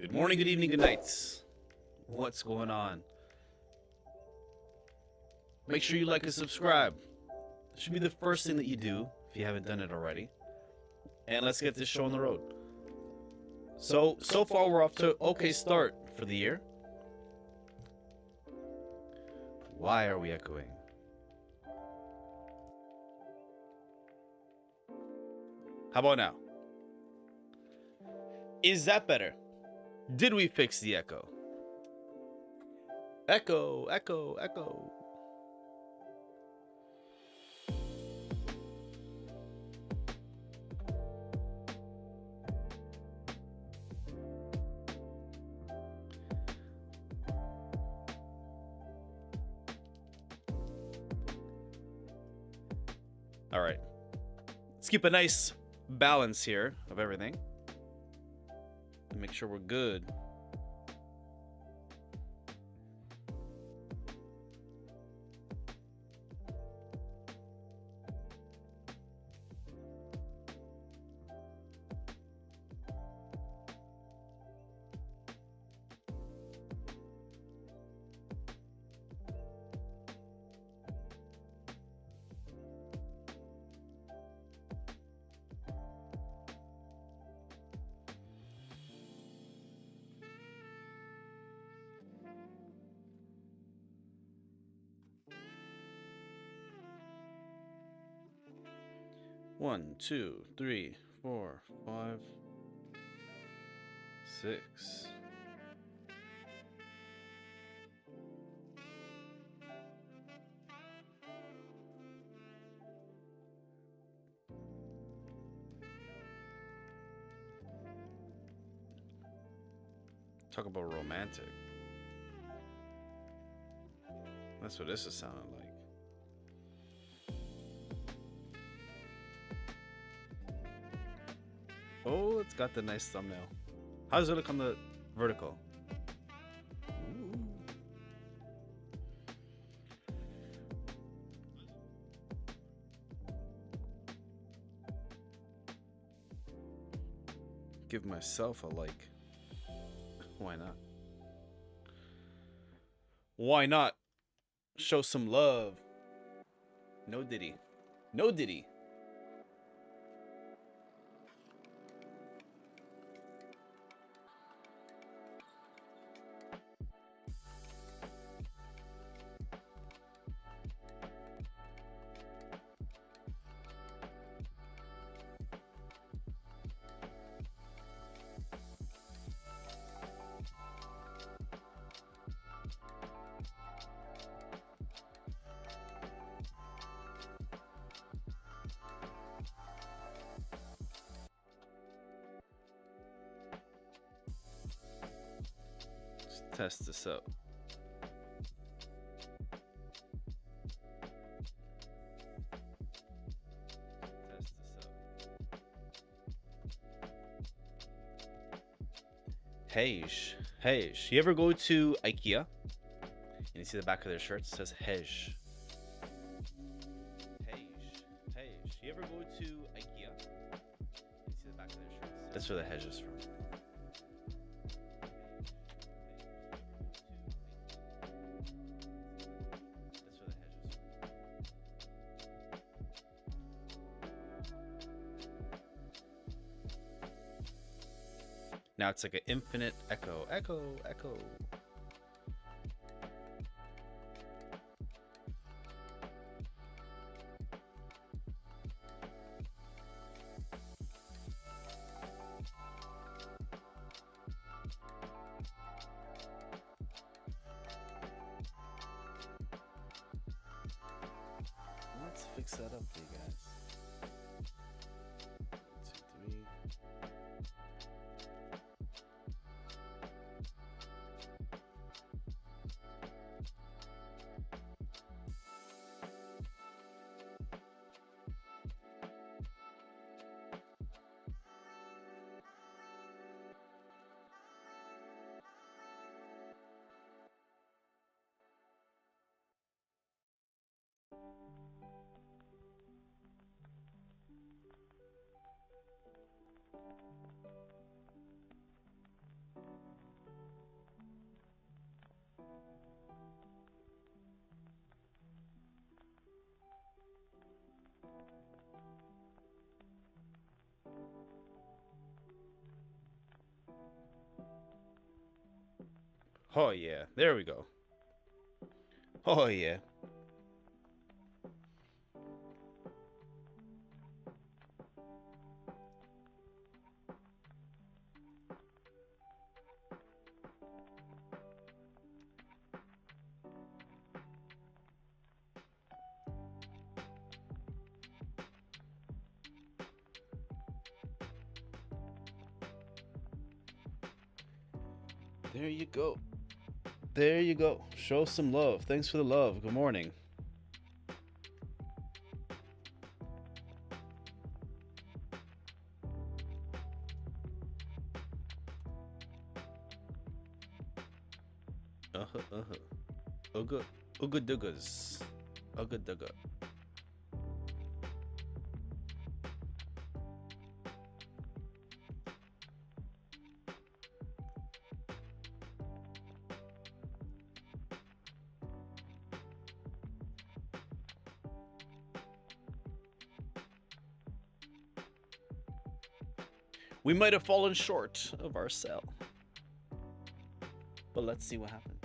Good morning, good evening, good nights. What's going on? Make sure you like and subscribe. It should be the first thing that you do if you haven't done it already. And let's get this show on the road. So far we're off to an okay start for the year. Why are we echoing? How about now? Is that better? Did we fix the echo? Echo, echo, echo. All right. Let's keep a nice balance here of everything. And make sure we're good. One, two, three, 4, 5, 6. Talk about romantic. That's what this is sounding like. Oh, it's got the nice thumbnail. How does it look on the vertical? Ooh. Give myself a like. Why not? Why not? Show some love. No diddy. No diddy. Let's test this out. Hej. Hej. You ever go to IKEA and you see the back of their shirts? It says Hej. Hej. Hej. You ever go to IKEA and you see the back of their shirts? That's where the Hej is from. Now it's like an infinite echo, echo, echo. Let's fix that up for you guys. 1, 2, 3. Oh yeah, there we go. Oh yeah. There you go. There you go. Show some love. Thanks for the love. Good morning. Ugga, ugga duggas. Ugga dugga. We might have fallen short of our cell. But let's see what happens.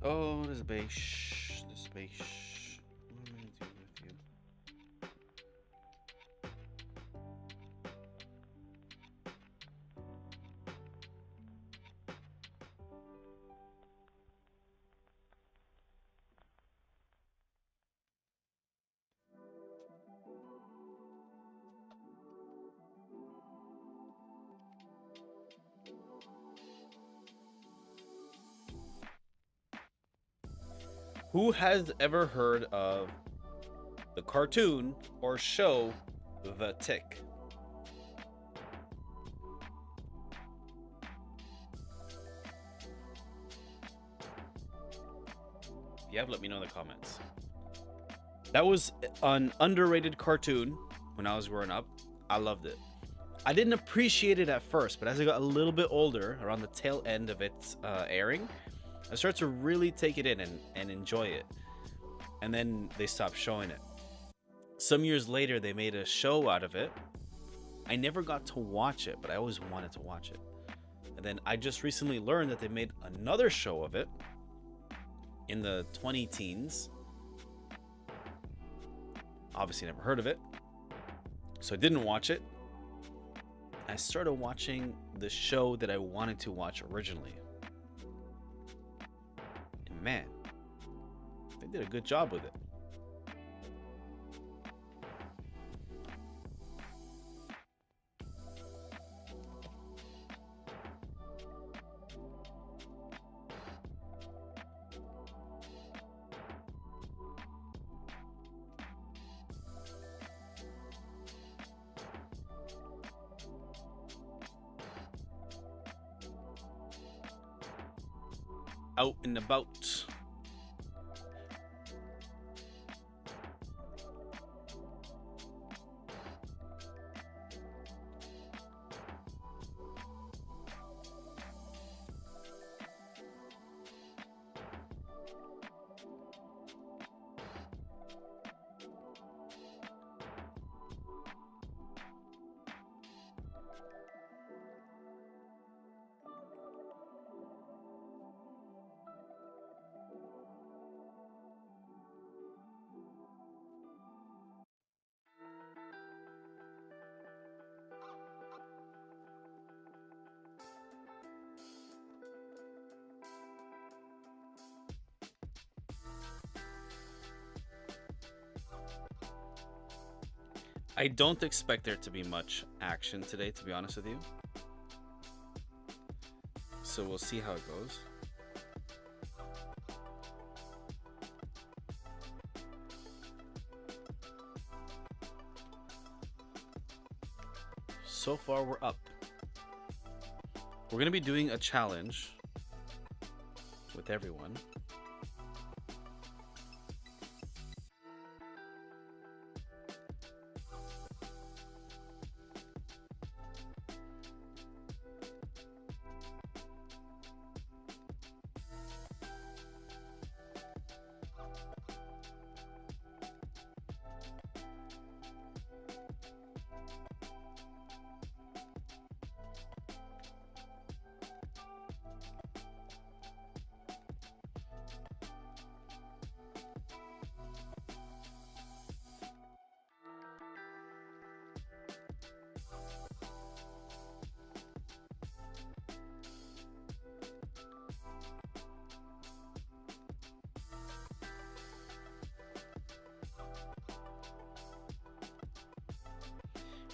Oh, this base. This base. What am I gonna do with you? Who has ever heard of the cartoon or show The Tick? If you have, let me know in the comments. That was an underrated cartoon when I was growing up. I loved it. I didn't appreciate it at first, but as I got a little bit older, around the tail end of its airing, I started to really take it in and enjoy it. And then they stopped showing it. Some years later, they made a show out of it. I never got to watch it, but I always wanted to watch it. And then I just recently learned that they made another show of it in the 20 teens. Obviously never heard of it, so I didn't watch it. I started watching the show that I wanted to watch originally. And man, they did a good job with it. Out and about. I don't expect there to be much action today, to be honest with you. So we'll see how it goes. So far, we're up. We're going to be doing a challenge with everyone.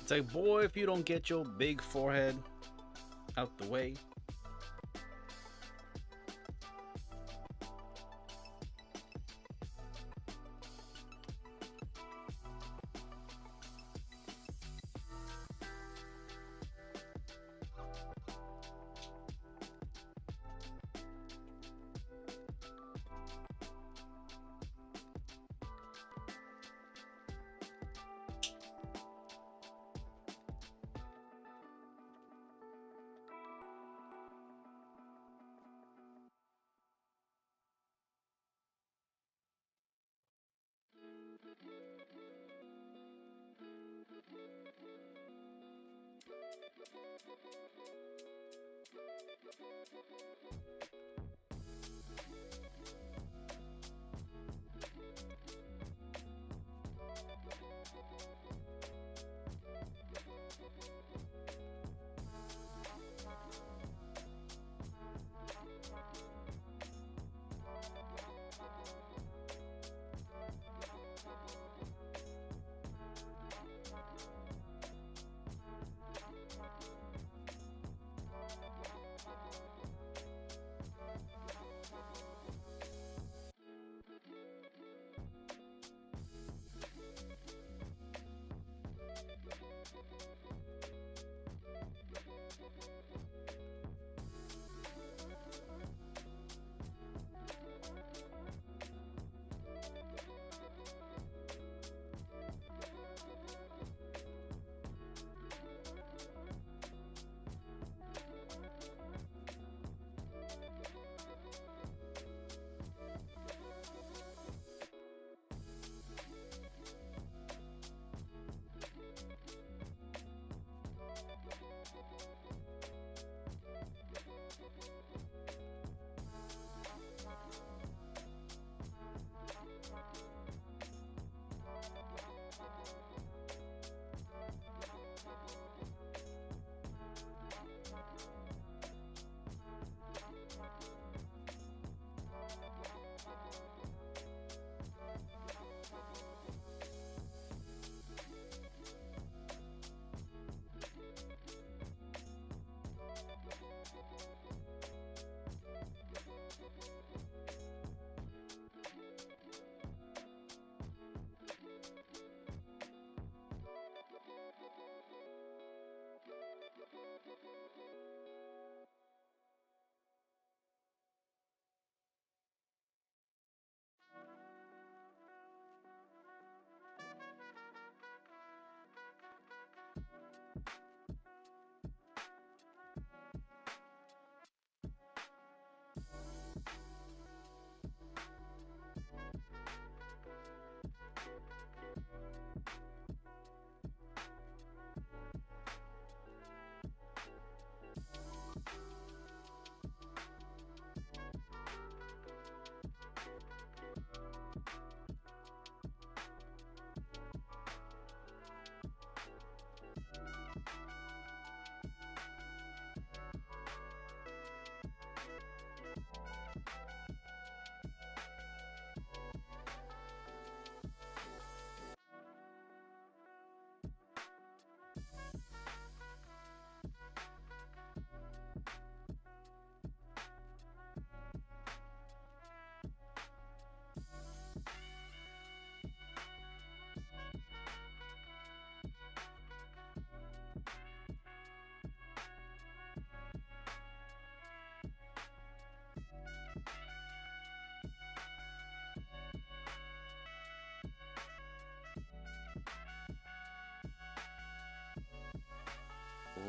It's like, boy, if you don't get your big forehead out the way.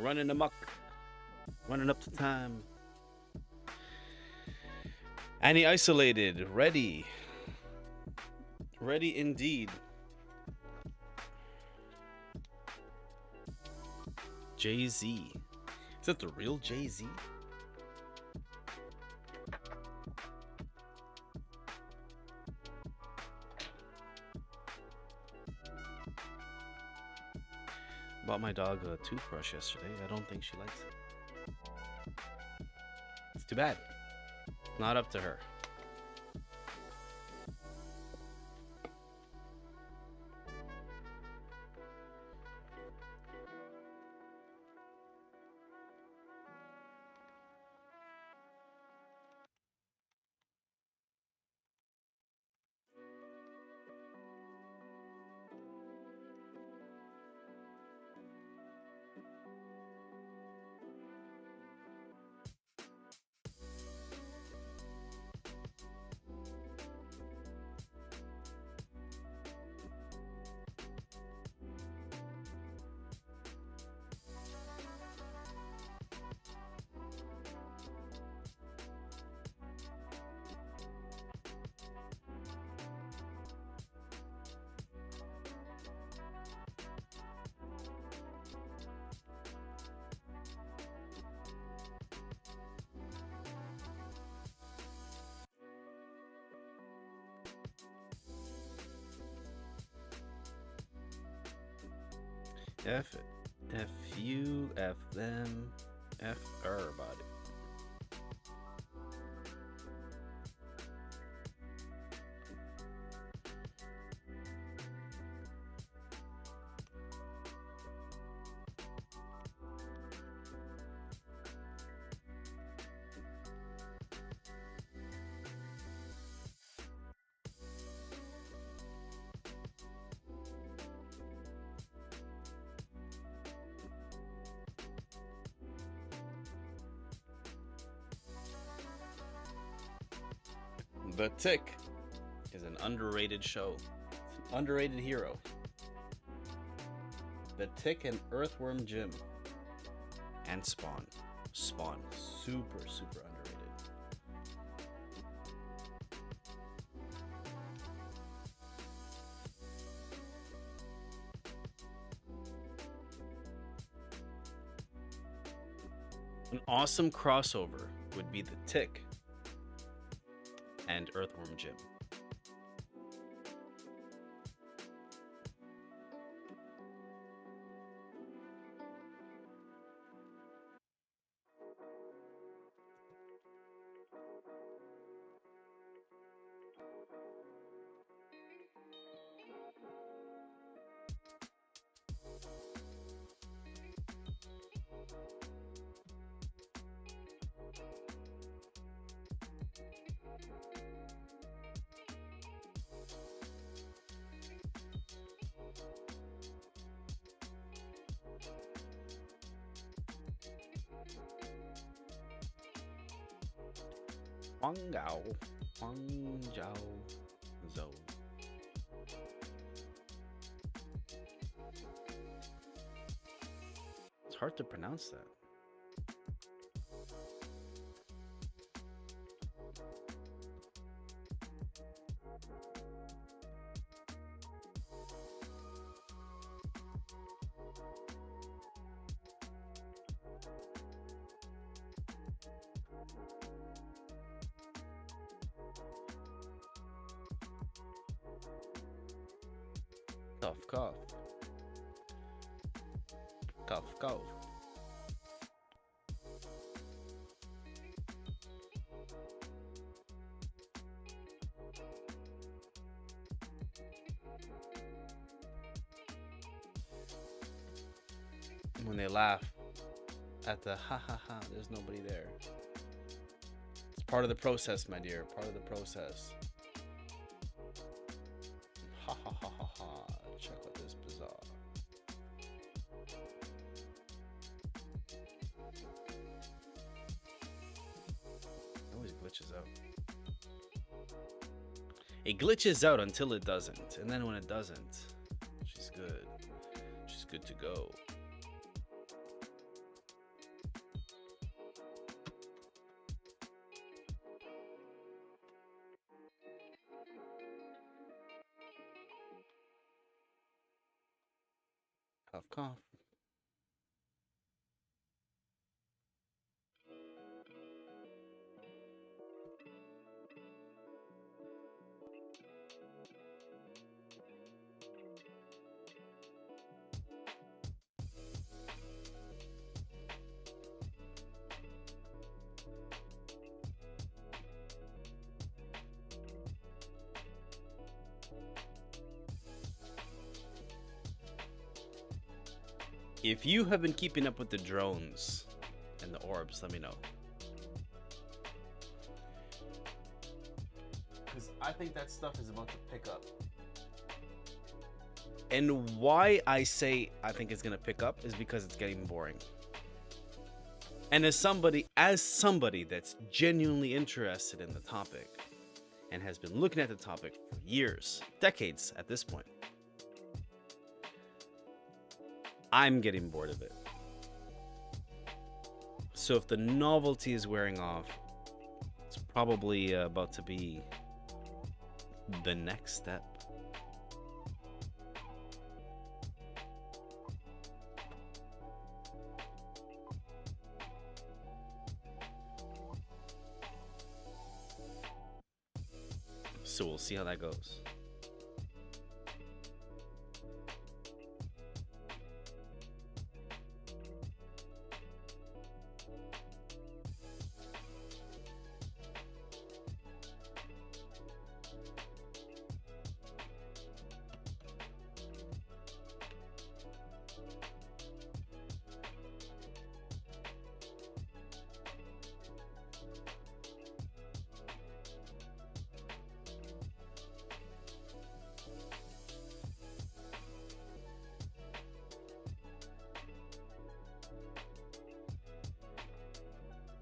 Running amok, running up to time. Annie isolated, ready. Ready indeed. Jay-Z. Is that the real Jay-Z? Bought my dog a toothbrush yesterday. I don't think she likes it. It's too bad. Not up to her. F you, F them, F everybody. The Tick is an underrated show. It's an underrated hero. The Tick and Earthworm Jim. And Spawn. Spawn. Super, super underrated. An awesome crossover would be The Tick and Earthworm Jim. Huang Jiao Zhou. It's hard to pronounce that. Cough, cough. Cough, cough. When they laugh at the ha ha ha, there's nobody there. It's part of the process, my dear. Part of the process. Ha ha ha ha ha. Check out this bizarre. It always glitches out. It glitches out until it doesn't. And then when it doesn't, she's good. She's good to go. Cough, cough. If you have been keeping up with the drones and the orbs, let me know. Because I think that stuff is about to pick up. And why I say I think it's going to pick up is because it's getting boring. And as somebody that's genuinely interested in the topic and has been looking at the topic for years, decades at this point, I'm getting bored of it. So if the novelty is wearing off, it's probably about to be the next step. So we'll see how that goes.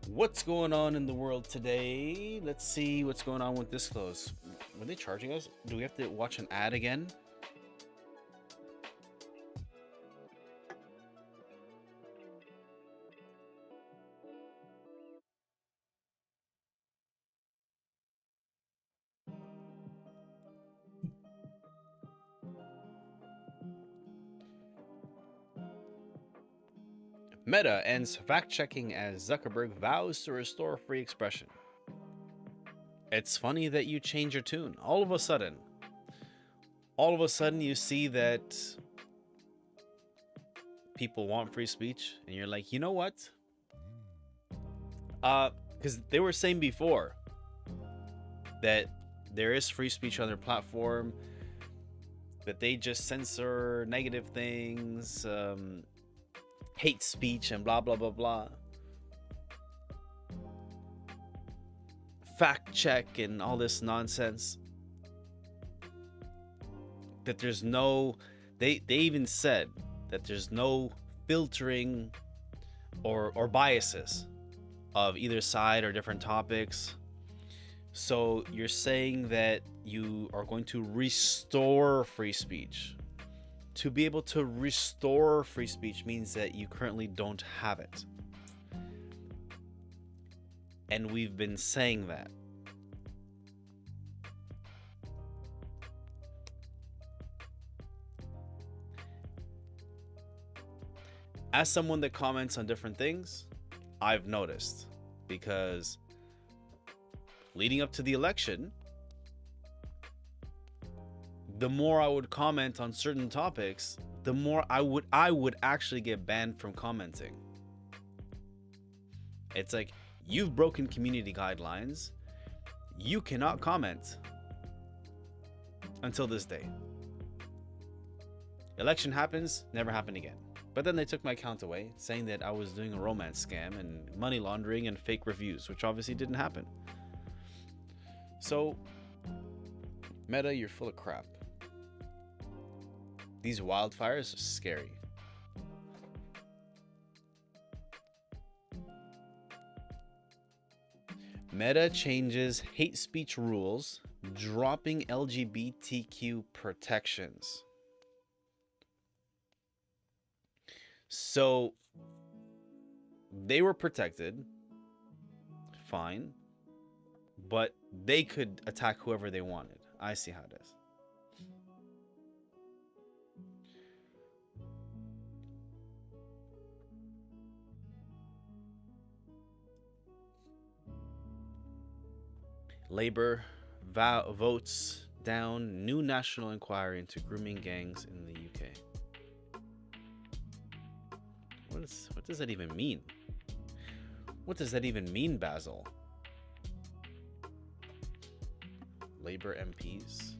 What's going on in the world today? Let's see what's going on with this close. Were they charging us? Do we have to watch an ad again? Meta ends fact-checking as Zuckerberg vows to restore free expression. It's funny that you change your tune. All of a sudden you see that people want free speech, and you're like, you know what? Because they were saying before that there is free speech on their platform, that they just censor negative things, hate speech, and blah blah blah blah. Fact check and all this nonsense. That there's no, they even said that there's no filtering or biases of either side or different topics. So you're saying that you are going to restore free speech. To be able to restore free speech means that you currently don't have it. And we've been saying that. As someone that comments on different things, I've noticed, because leading up to the election, the more I would comment on certain topics, the more I would actually get banned from commenting. It's like, you've broken community guidelines. You cannot comment until this day. Election happens, never happened again. But then they took my account away, saying that I was doing a romance scam and money laundering and fake reviews, which obviously didn't happen. So, Meta, you're full of crap. These wildfires are scary. Meta changes hate speech rules, dropping LGBTQ protections. So they were protected, fine, but they could attack whoever they wanted. I see how it is. Labor votes down new national inquiry into grooming gangs in the UK. What does that even mean? What does that even mean, Basil? Labor MPs.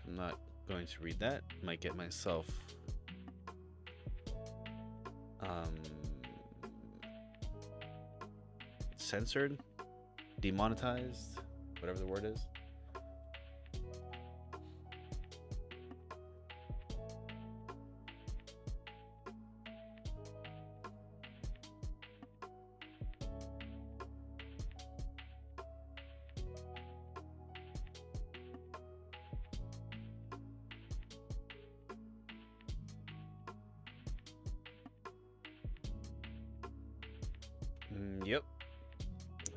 I'm not going to read that. Might get myself censored, demonetized, whatever the word is.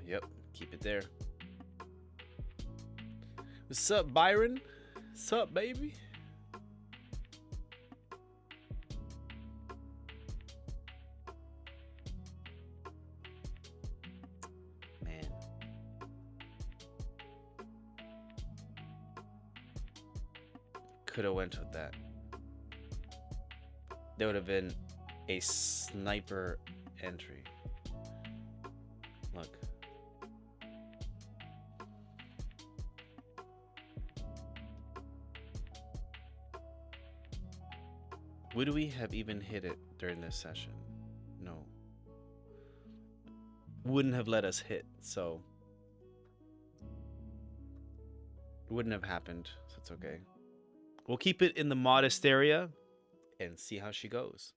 Yep, keep it there. What's up, Byron? What's up, baby? Man. Could have went with that. There would have been a sniper entry. Look. Would we have even hit it during this session? No. Wouldn't have let us hit, so it wouldn't have happened, so it's okay. We'll keep it in the modest area and see how she goes.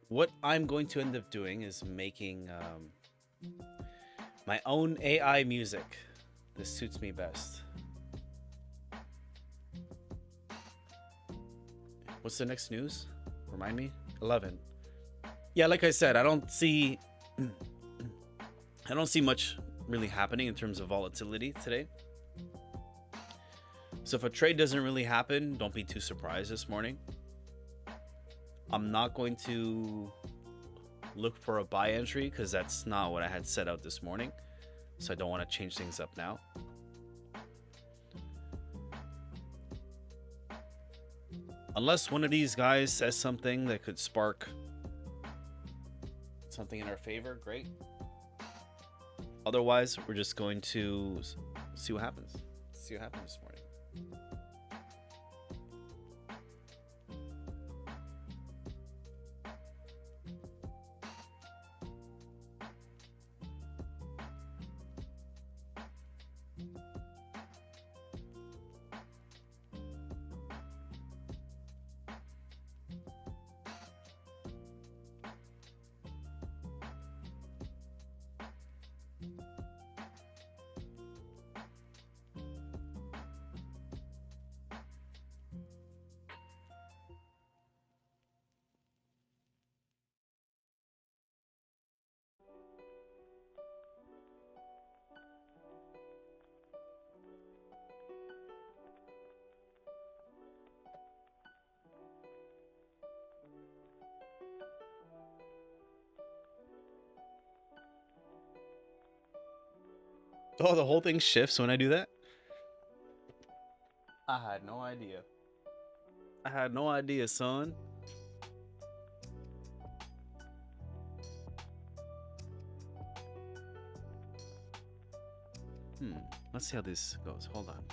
What I'm going to end up doing is making my own AI music. This suits me best. What's the next news? Remind me? 11. Yeah, like I said, I don't see much really happening in terms of volatility today. So if a trade doesn't really happen, don't be too surprised this morning. I'm not going to look for a buy entry because that's not what I had set out this morning. So I don't want to change things up now. Unless one of these guys says something that could spark something in our favor, great. Otherwise, we're just going to see what happens. See what happens this morning. Oh, the whole thing shifts when I do that? I had no idea. I had no idea, son. Let's see how this goes. Hold on.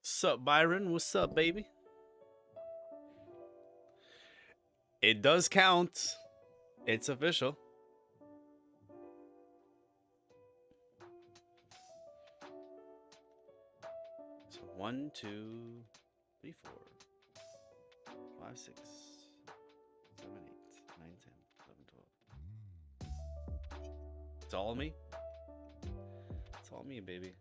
Sup, Byron? What's up, baby? It does count. It's official. So 1, 2, 3, 4, 5, 6, 7, 8, 9, 10, 11, 12. It's all me. It's all me, baby.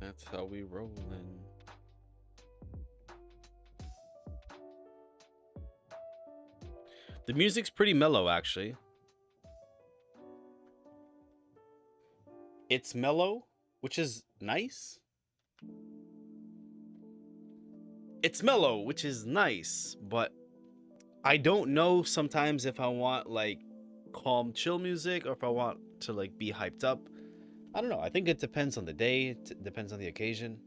That's how we rollin'. The music's pretty mellow, actually. It's mellow, which is nice. It's mellow, which is nice, but I don't know sometimes if I want like calm, chill music or if I want to like be hyped up. I don't know. I think it depends on the day. It depends on the occasion.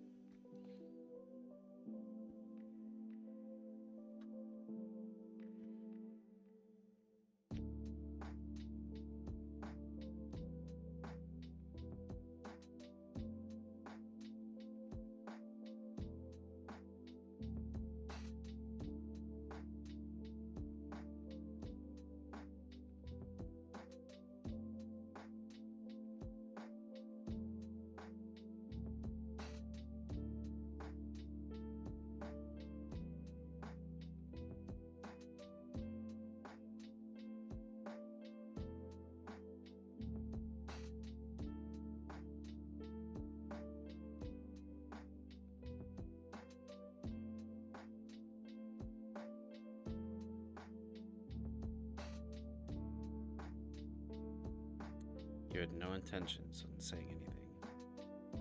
You had no intentions on saying anything.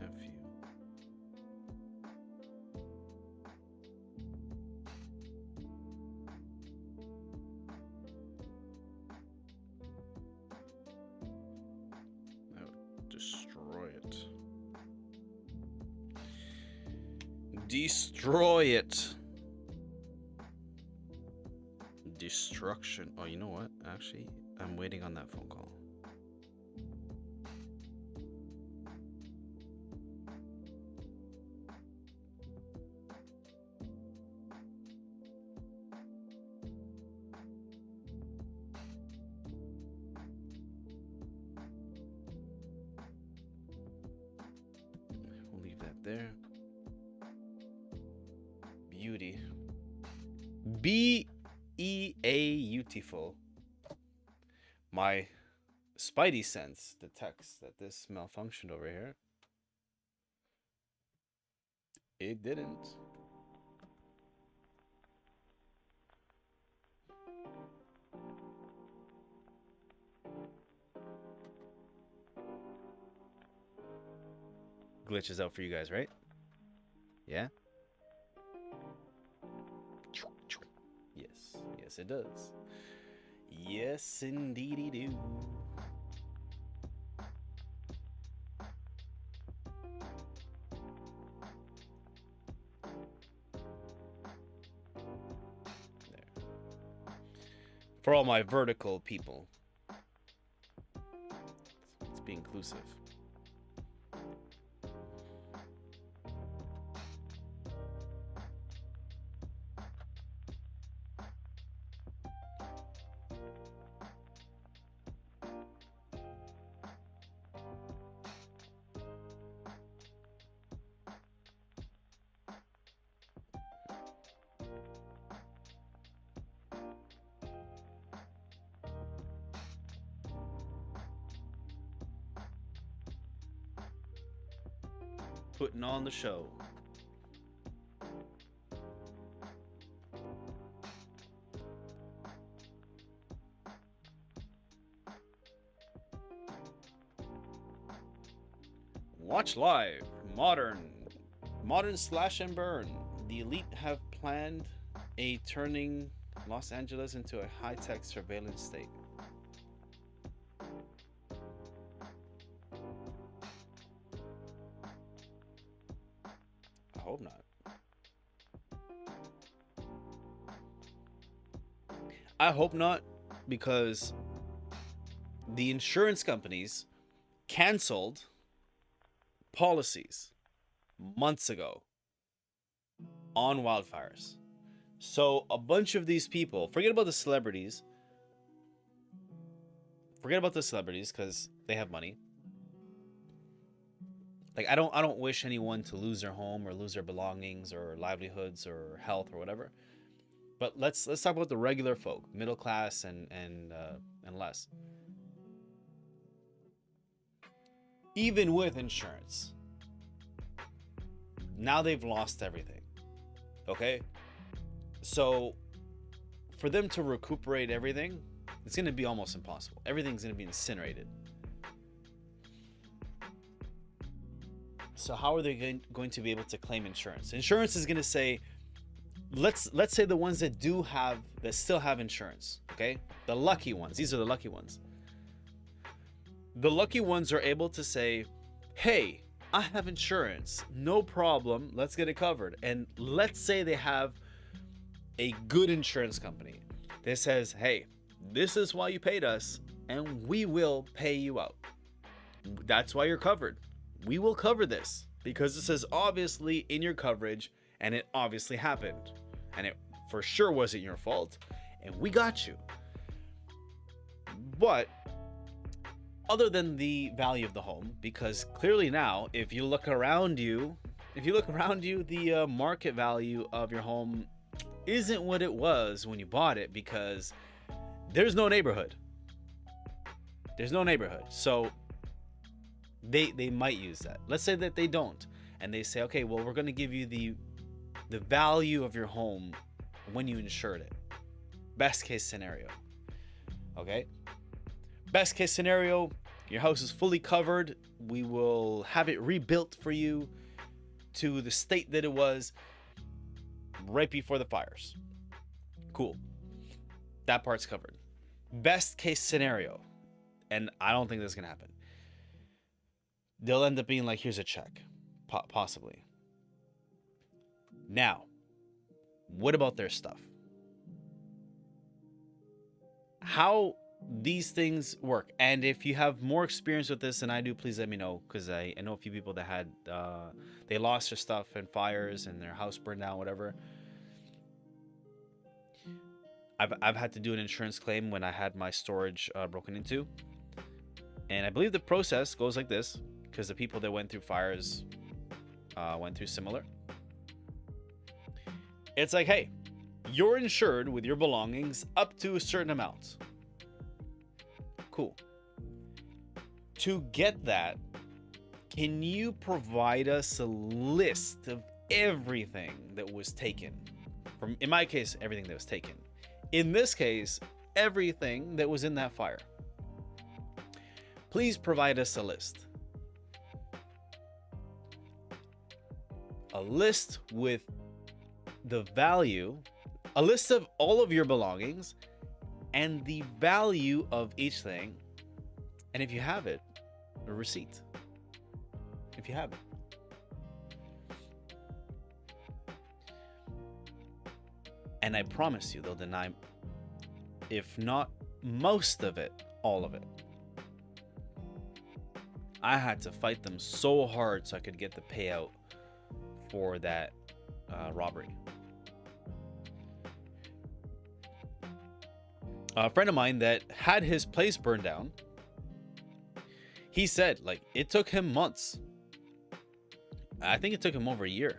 F you. I would destroy it. Destroy it. Destruction. Oh, you know what? Actually, I'm waiting on that phone call. We'll leave that there. Beauty. Beautiful. My spidey sense detects that this malfunctioned over here. It didn't. Glitches out for you guys, right? Yeah? Yes. Yes, it does. Yes, indeedy do. There. For all my vertical people. Let's be inclusive. Putting on the show. Watch live. Modern slash and burn. The elite have planned a turning Los Angeles into a high-tech surveillance state. I hope not. I hope not, because the insurance companies canceled policies months ago on wildfires. So a bunch of these people, forget about the celebrities because they have money. Like I don't wish anyone to lose their home or lose their belongings or livelihoods or health or whatever. But let's talk about the regular folk, middle class and less. Even with insurance, now they've lost everything. Okay? So for them to recuperate everything, it's going to be almost impossible. Everything's going to be incinerated. So how are they going to be able to claim insurance? Insurance is going to say, let's say the ones that still have insurance, okay? The lucky ones. These are the lucky ones. The lucky ones are able to say, hey, I have insurance, no problem, let's get it covered. And let's say they have a good insurance company that says, hey, this is why you paid us, and we will pay you out. That's why you're covered. We will cover this because this is obviously in your coverage, and it obviously happened, and it for sure wasn't your fault, and we got you. But other than the value of the home, because clearly now, if you look around you, the market value of your home isn't what it was when you bought it, because there's no neighborhood. So they might use that. Let's say that they don't, and they say, okay, well, we're going to give you the value of your home when you insured it. Best case scenario. Okay? Best case scenario, your house is fully covered. We will have it rebuilt for you to the state that it was right before the fires. Cool. That part's covered. Best case scenario, and I don't think this is going to happen. They'll end up being like, here's a check. Possibly. Now, what about their stuff? How these things work. And if you have more experience with this than I do, please let me know, because I know a few people that had they lost their stuff in fires and their house burned down, whatever. I've had to do an insurance claim when I had my storage broken into, and I believe the process goes like this, because the people that went through fires went through similar. It's like, hey, you're insured with your belongings up to a certain amount. Cool. To get that, can you provide us a list of everything that was taken? From, in my case, everything that was taken. In this case, everything that was in that fire. Please provide us a list. A list with the value, a list of all of your belongings and the value of each thing. And if you have it, a receipt. If you have it. And I promise you, they'll deny, if not most of it, all of it. I had to fight them so hard so I could get the payout for that robbery. A friend of mine that had his place burned down, he said, like, it took him months. I think it took him over a year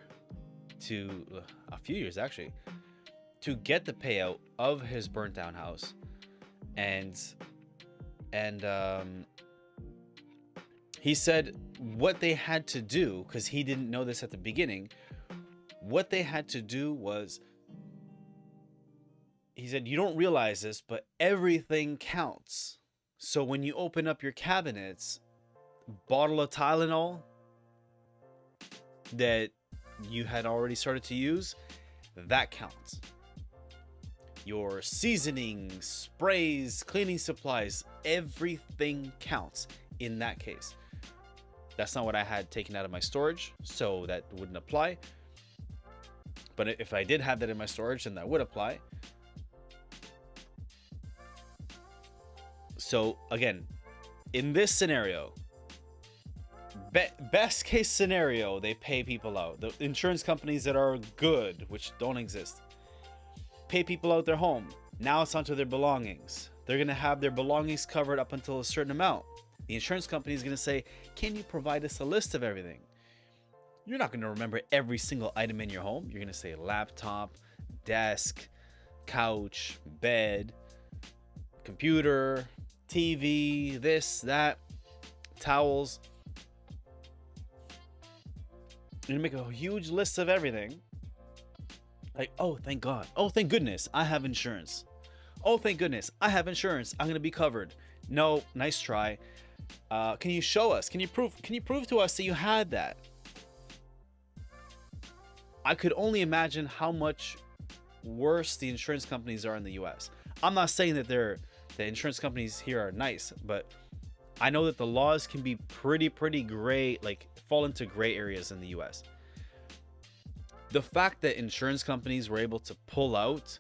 to, a few years actually, to get the payout of his burnt down house. And he said what they had to do, because he didn't know this at the beginning, what they had to do was, he said, you don't realize this, but everything counts. So when you open up your cabinets, bottle of Tylenol that you had already started to use, that counts. Your seasonings, sprays, cleaning supplies, everything counts in that case. That's not what I had taken out of my storage, so that wouldn't apply. But if I did have that in my storage, then that would apply. So again, in this scenario, best case scenario, they pay people out. The insurance companies that are good, which don't exist, pay people out their home. Now it's onto their belongings. They're going to have their belongings covered up until a certain amount. The insurance company is going to say, can you provide us a list of everything? You're not going to remember every single item in your home. You're going to say laptop, desk, couch, bed, computer, TV, this, that, towels. You're gonna make a huge list of everything. Like, oh, thank God. Oh, thank goodness, I have insurance. Oh, thank goodness, I have insurance. I'm gonna be covered. No, nice try. Can you show us? Can you prove to us that you had that? I could only imagine how much worse the insurance companies are in the US. I'm not saying that the insurance companies here are nice, but I know that the laws can be pretty gray, like fall into gray areas in the US. The fact that insurance companies were able to pull out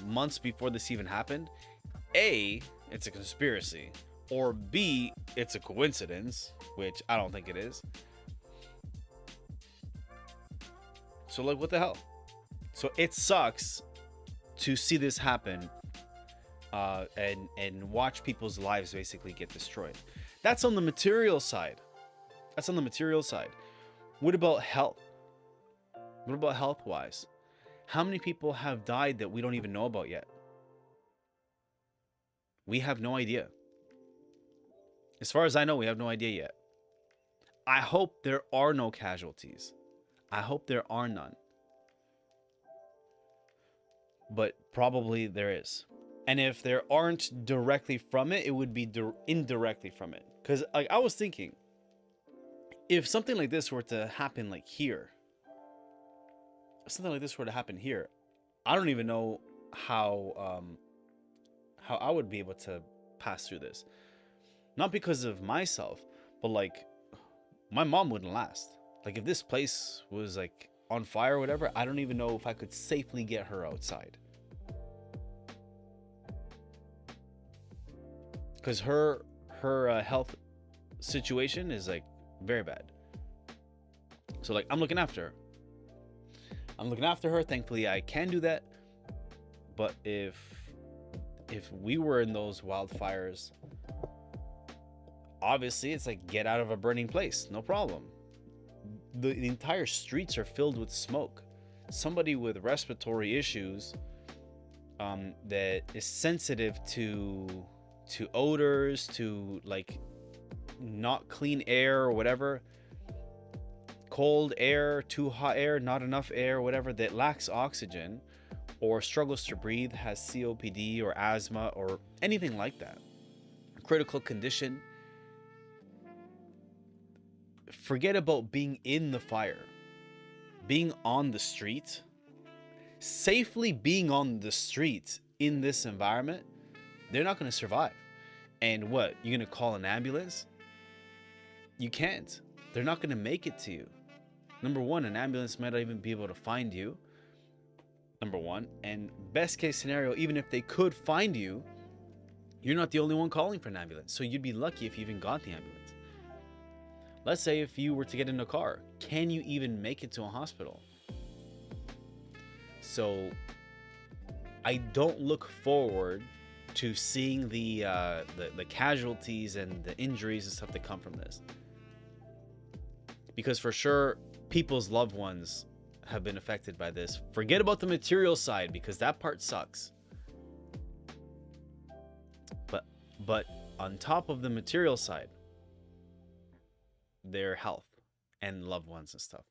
months before this even happened, A, it's a conspiracy, or B, it's a coincidence, which I don't think it is. So like, what the hell? So it sucks to see this happen and watch people's lives basically get destroyed. That's on the material side. That's on the material side. What about health? What about health-wise? How many people have died that we don't even know about yet? We have no idea. As far as I know, we have no idea yet. I hope there are no casualties. I hope there are none. But probably there is. And if there aren't directly from it, it would be indirectly from it. Because like, I was thinking, if something like this were to happen like here, if something like this were to happen here, I don't even know how I would be able to pass through this. Not because of myself, but like my mom wouldn't last. Like if this place was like on fire or whatever, I don't even know if I could safely get her outside. Because her health situation is like very bad. So like I'm looking after her. Thankfully I can do that. But if we were in those wildfires, obviously it's like get out of a burning place, no problem. The entire streets are filled with smoke. Somebody with respiratory issues that is sensitive to odors, to like not clean air or whatever, cold air, too hot air, not enough air, whatever, that lacks oxygen or struggles to breathe, has COPD or asthma or anything like that, critical condition. Forget about being in the fire, being on the street, safely being on the street in this environment. They're not going to survive. And what? You're going to call an ambulance? You can't. They're not going to make it to you. Number one, an ambulance might not even be able to find you. Number one. And best case scenario, even if they could find you, you're not the only one calling for an ambulance. So you'd be lucky if you even got the ambulance. Let's say if you were to get in a car, can you even make it to a hospital? So I don't look forward to seeing the casualties and the injuries and stuff that come from this, because for sure people's loved ones have been affected by this. Forget about the material side, because that part sucks, but on top of the material side, their health and loved ones and stuff.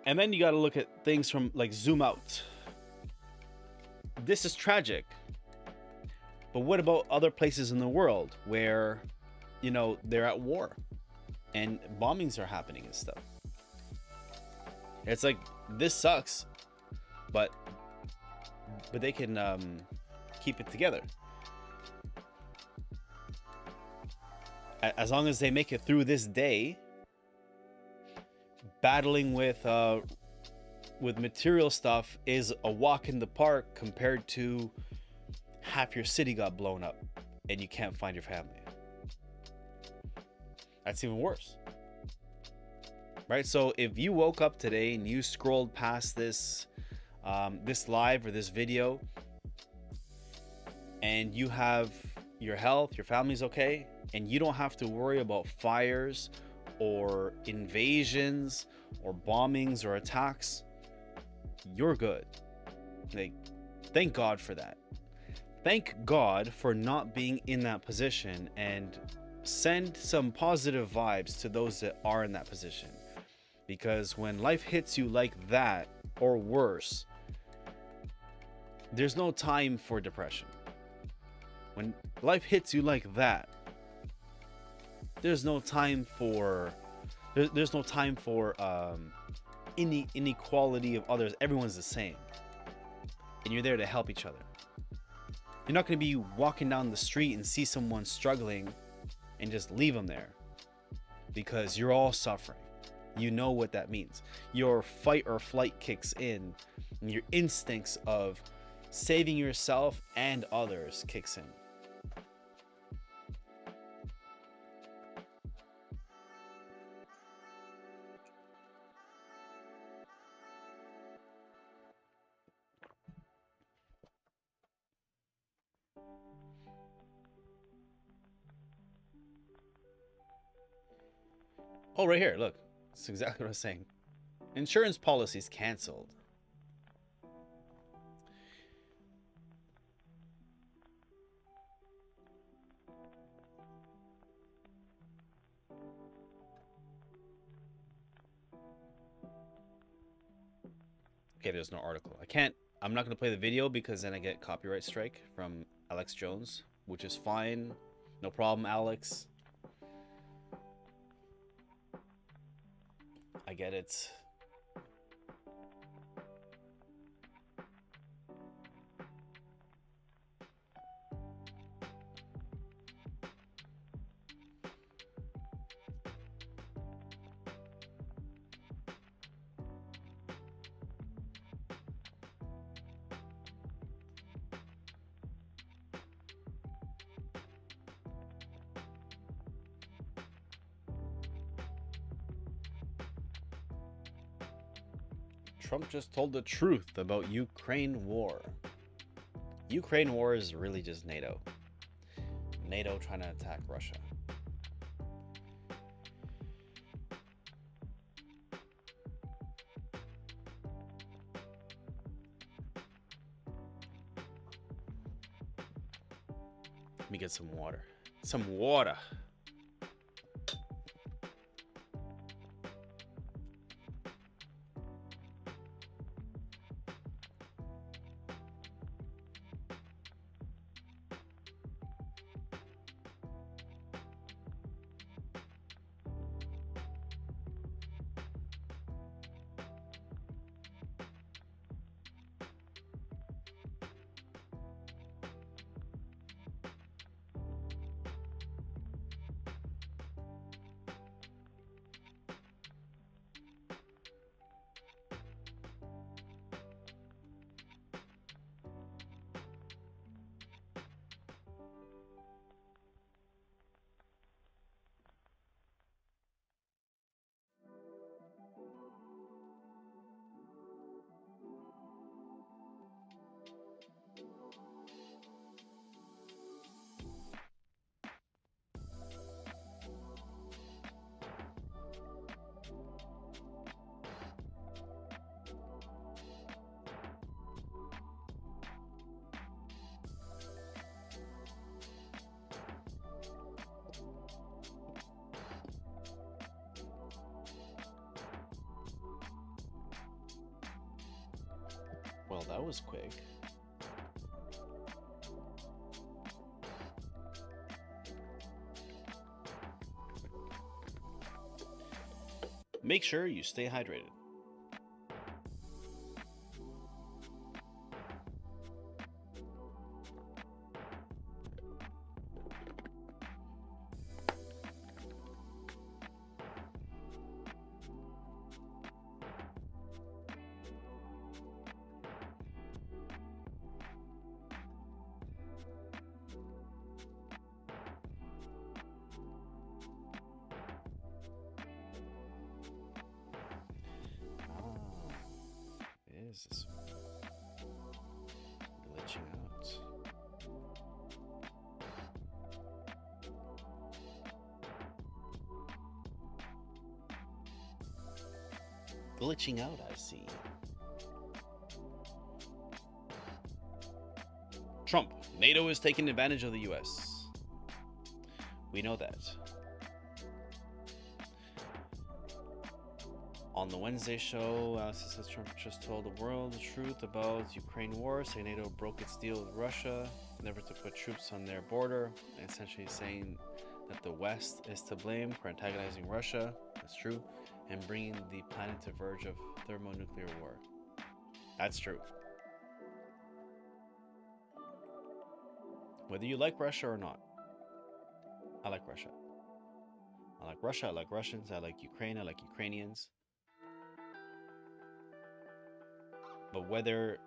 And then you got to look at things from like zoom out. This is tragic. But what about other places in the world where, you know, they're at war and bombings are happening and stuff? It's like, this sucks, but they can keep it together. As long as they make it through this day, battling with material stuff is a walk in the park compared to half your city got blown up and you can't find your family. That's even worse, right? So if you woke up today and you scrolled past this this live or this video and you have your health, your family's okay, and you don't have to worry about fires or invasions or bombings or attacks, you're good. Like, thank God for that. Thank God for not being in that position, and send some positive vibes to those that are in that position. Because when life hits you like that, or worse, there's no time for depression. When life hits you like that, there's no time for inequality of others. Everyone's the same, and you're there to help each other. You're not going to be walking down the street and see someone struggling and just leave them there, because you're all suffering. You know what that means. Your fight or flight kicks in, and your instincts of saving yourself and others kicks in. Oh, right here, look. That's exactly what I was saying. Insurance policies canceled. Okay, there's no article. I'm not going to play the video because then I get copyright strike from Alex Jones, which is fine. No problem, Alex. I get it. Trump just told the truth about Ukraine war. Ukraine war is really just NATO. NATO trying to attack Russia. Let me get some water. Some water. Well, that was quick. Make sure you stay hydrated. Is this glitching out? Glitching out, I see. Trump, NATO is taking advantage of the US. We know that. On the Wednesday show, Alex says Trump just told the world the truth about Ukraine war, saying NATO broke its deal with Russia, never to put troops on their border, and essentially saying that the West is to blame for antagonizing Russia. That's true. And bringing the planet to verge of thermonuclear war. That's true. Whether you like Russia or not, I like Russia. I like Russia, I like Russians, I like Ukraine, I like Ukrainians. But whether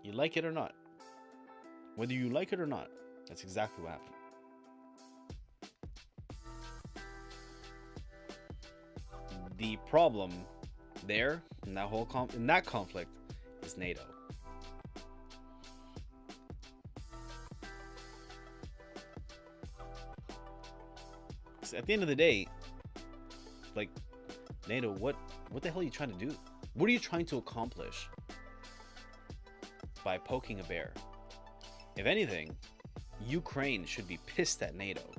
you like it or not, that's exactly what happened. The problem there in that whole conflict is NATO. So at the end of the day, like, NATO, what the hell are you trying to do? What are you trying to accomplish by poking a bear? If anything, Ukraine should be pissed at NATO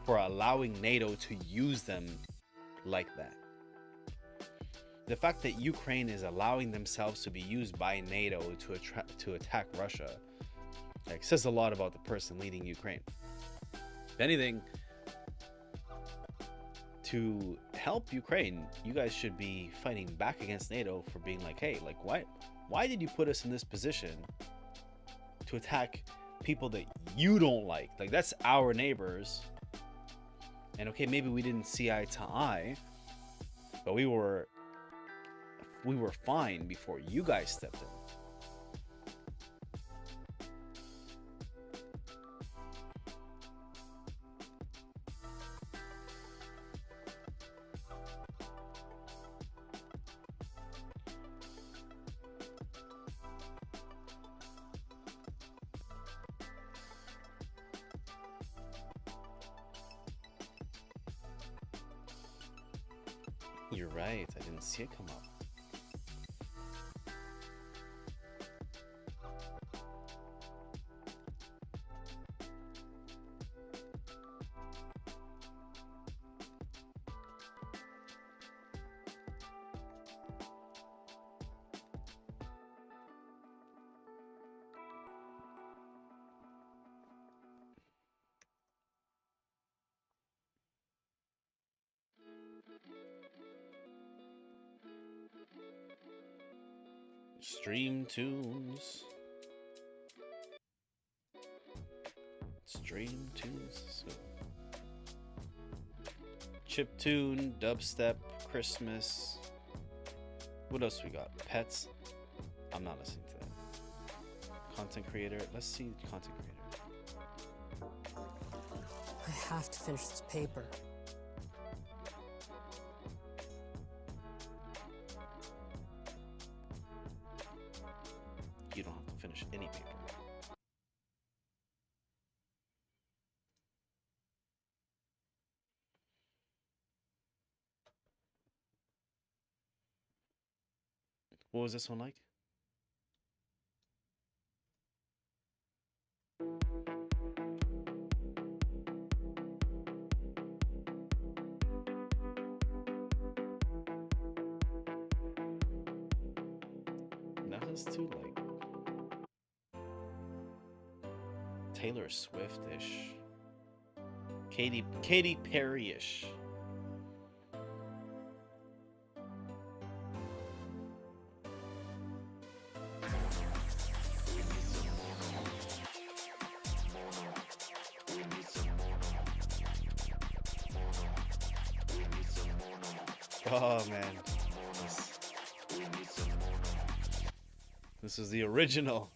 for allowing NATO to use them like that. The fact that Ukraine is allowing themselves to be used by NATO to attack Russia, like, says a lot about the person leading Ukraine. If anything, to help Ukraine, you guys should be fighting back against NATO for being like, hey, like, why did you put us in this position to attack people that you don't like? Like, that's our neighbors. And okay, maybe we didn't see eye to eye, but we were fine before you guys stepped in. You're right, I didn't see it come up. Stream tunes. Stream tunes. Chiptune, dubstep, Christmas. What else we got? Pets. I'm not listening to that. Content creator. Let's see content creator. I have to finish this paper. You don't have to finish any paper. What was this one like? That is too like Taylor Swift-ish. Katy Perry-ish. Oh man, this is the original.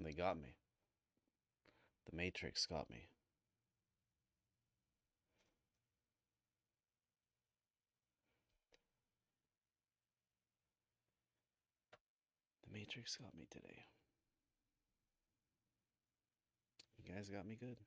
They got me. The Matrix got me. The Matrix got me today. You guys got me good.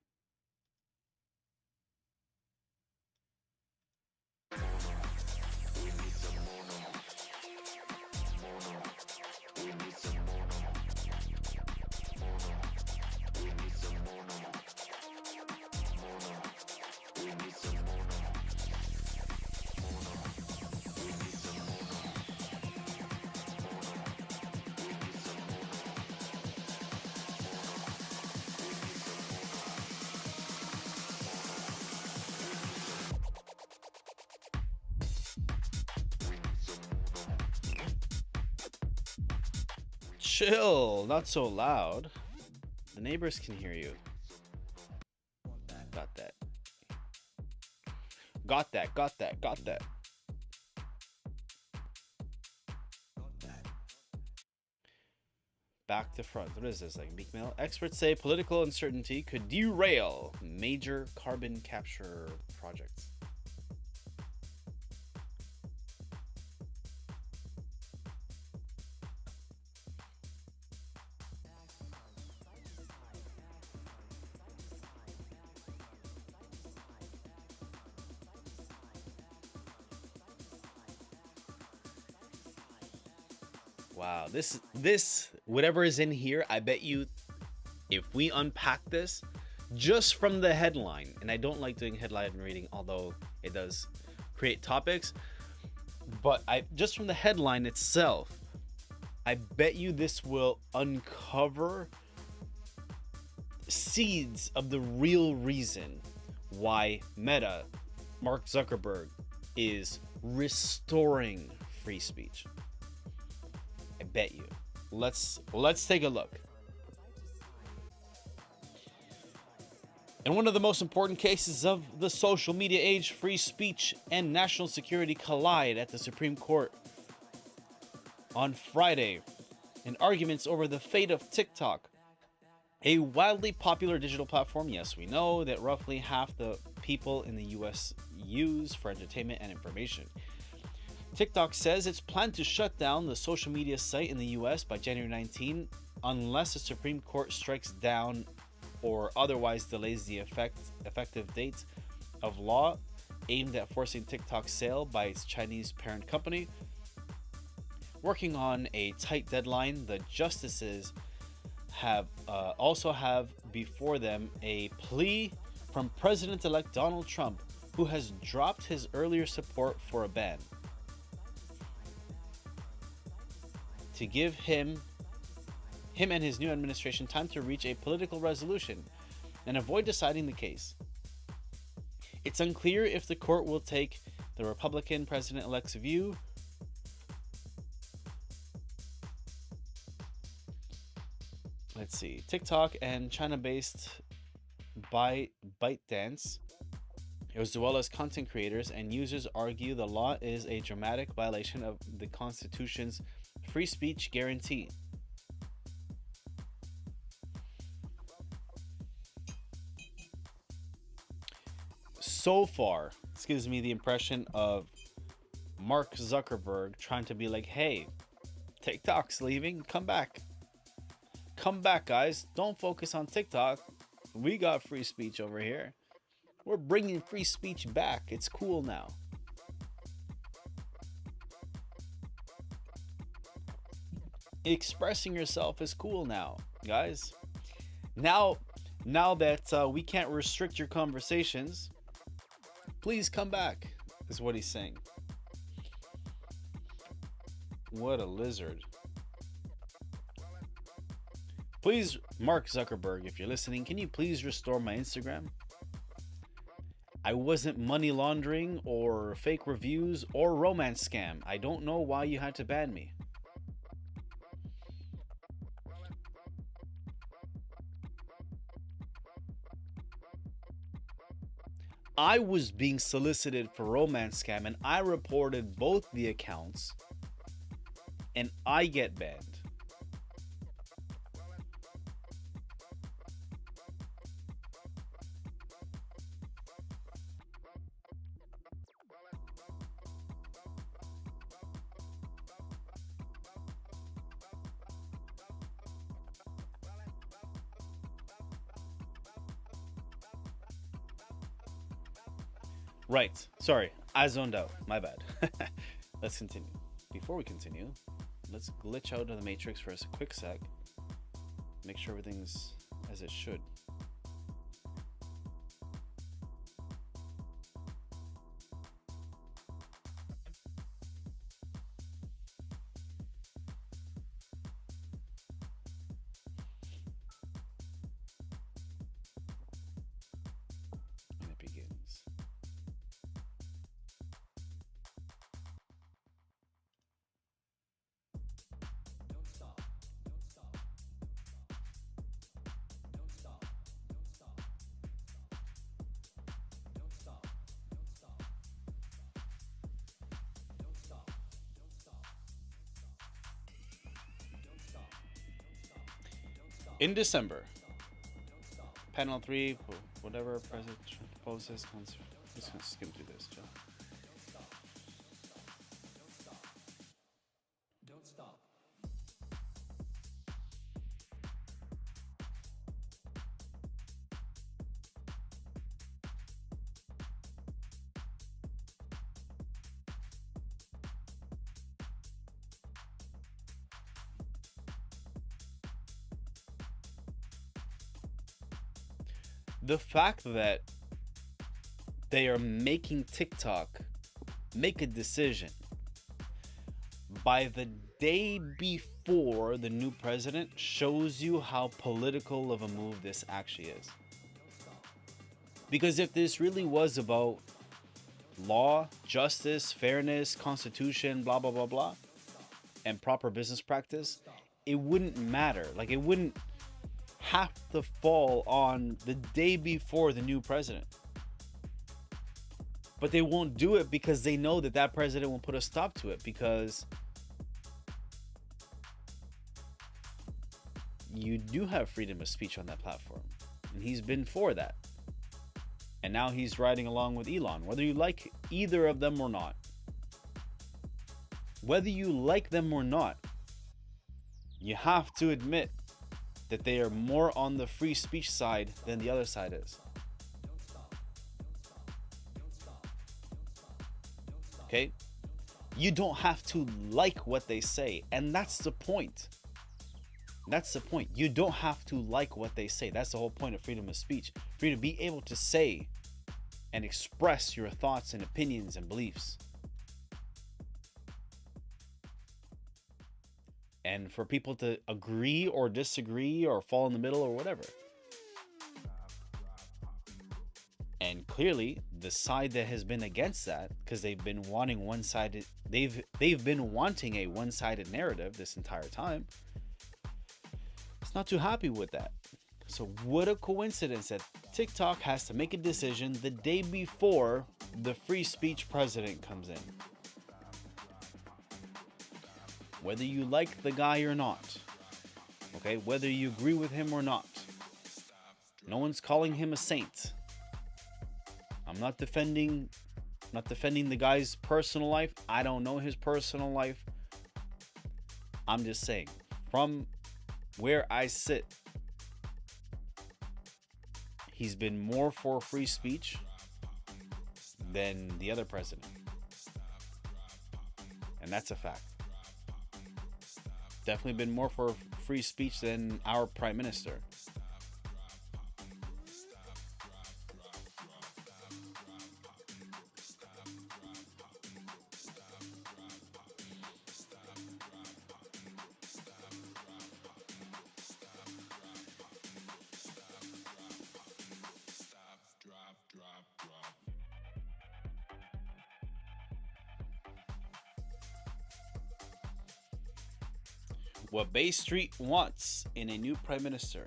Chill, not so loud. The neighbors can hear you. Got that. Got that, got that, got that. Back to front. What is this, like Meek Mill? Experts say political uncertainty could derail major carbon capture projects. Wow, this whatever is in here, I bet you if we unpack this just from the headline, and I don't like doing headline reading, although it does create topics, but just from the headline itself, I bet you this will uncover seeds of the real reason why Meta, Mark Zuckerberg, is restoring free speech. I bet you. Let's take a look. In one of the most important cases of the social media age, free speech and national security collide at the Supreme Court on Friday in arguments over the fate of TikTok, a wildly popular digital platform. Yes, we know that roughly half the people in the US use for entertainment and information. TikTok says it's planned to shut down the social media site in the US by January 19 unless the Supreme Court strikes down or otherwise delays the effective date of law aimed at forcing TikTok's sale by its Chinese parent company. Working on a tight deadline, the justices also have before them a plea from President-elect Donald Trump, who has dropped his earlier support for a ban, to give him and his new administration time to reach a political resolution and avoid deciding the case. It's unclear if the court will take the Republican president-elect's view. Let's see. TikTok and China-based ByteDance, as well as content creators and users, argue the law is a dramatic violation of the Constitution's free speech guarantee. So far, this gives me the impression of Mark Zuckerberg trying to be like, hey, TikTok's leaving, come back. Come back, guys. Don't focus on TikTok. We got free speech over here. We're bringing free speech back. It's cool now. Expressing yourself is cool now, guys. Now that we can't restrict your conversations, please come back, is what he's saying. What a lizard. Please, Mark Zuckerberg, if you're listening, can you please restore my Instagram? I wasn't money laundering or fake reviews or romance scam. I don't know why you had to ban me. I was being solicited for romance scam and I reported both the accounts and I get banned. Right. Sorry, I zoned out. My bad. Let's continue. Before we continue, let's glitch out of the matrix for a quick sec. Make sure everything's as it should. And it begins. In December, panel 3, whatever President Trump proposes, I'm just going to skim through this, Joe. Don't stop. The fact that they are making TikTok make a decision by the day before the new president shows you how political of a move this actually is. Because if this really was about law, justice, fairness, constitution, blah, blah, blah, blah, and proper business practice, it wouldn't matter. Like, it wouldn't have to fall on the day before the new president. But they won't do it because they know that that president will put a stop to it, because you do have freedom of speech on that platform. And he's been for that. And now he's riding along with Elon, whether you like either of them or not. Whether you like them or not, you have to admit that they are more on the free speech side than the other side is. Okay? You don't have to like what they say, and that's the point. That's the point. You don't have to like what they say. That's the whole point of freedom of speech. For you to be able to say and express your thoughts and opinions and beliefs. And for people to agree or disagree or fall in the middle or whatever. And clearly, the side that has been against that, because they've been wanting one-sided, they've been wanting a one-sided narrative this entire time. It's not too happy with that. So what a coincidence that TikTok has to make a decision the day before the free speech president comes in. Whether you like the guy or not, okay, whether you agree with him or not, no one's calling him a saint. I'm not defending the guy's personal life. I don't know his personal life. I'm just saying, from where I sit, he's been more for free speech than the other president. And that's a fact. Definitely been more for free speech than our prime minister. What Bay Street wants in a new prime minister.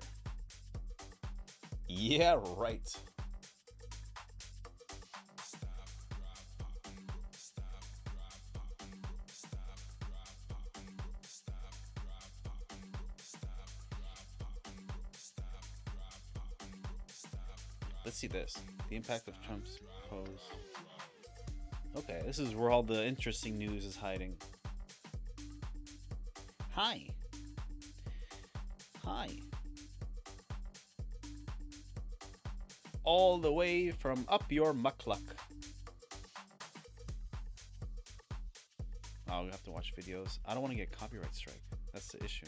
Yeah, right. Let's see this. The impact of Trump's pose. Okay, this is where all the interesting news is hiding. Hi. Hi. All the way from up your muckluck. I'll have to watch videos. I don't want to get copyright strike. That's the issue.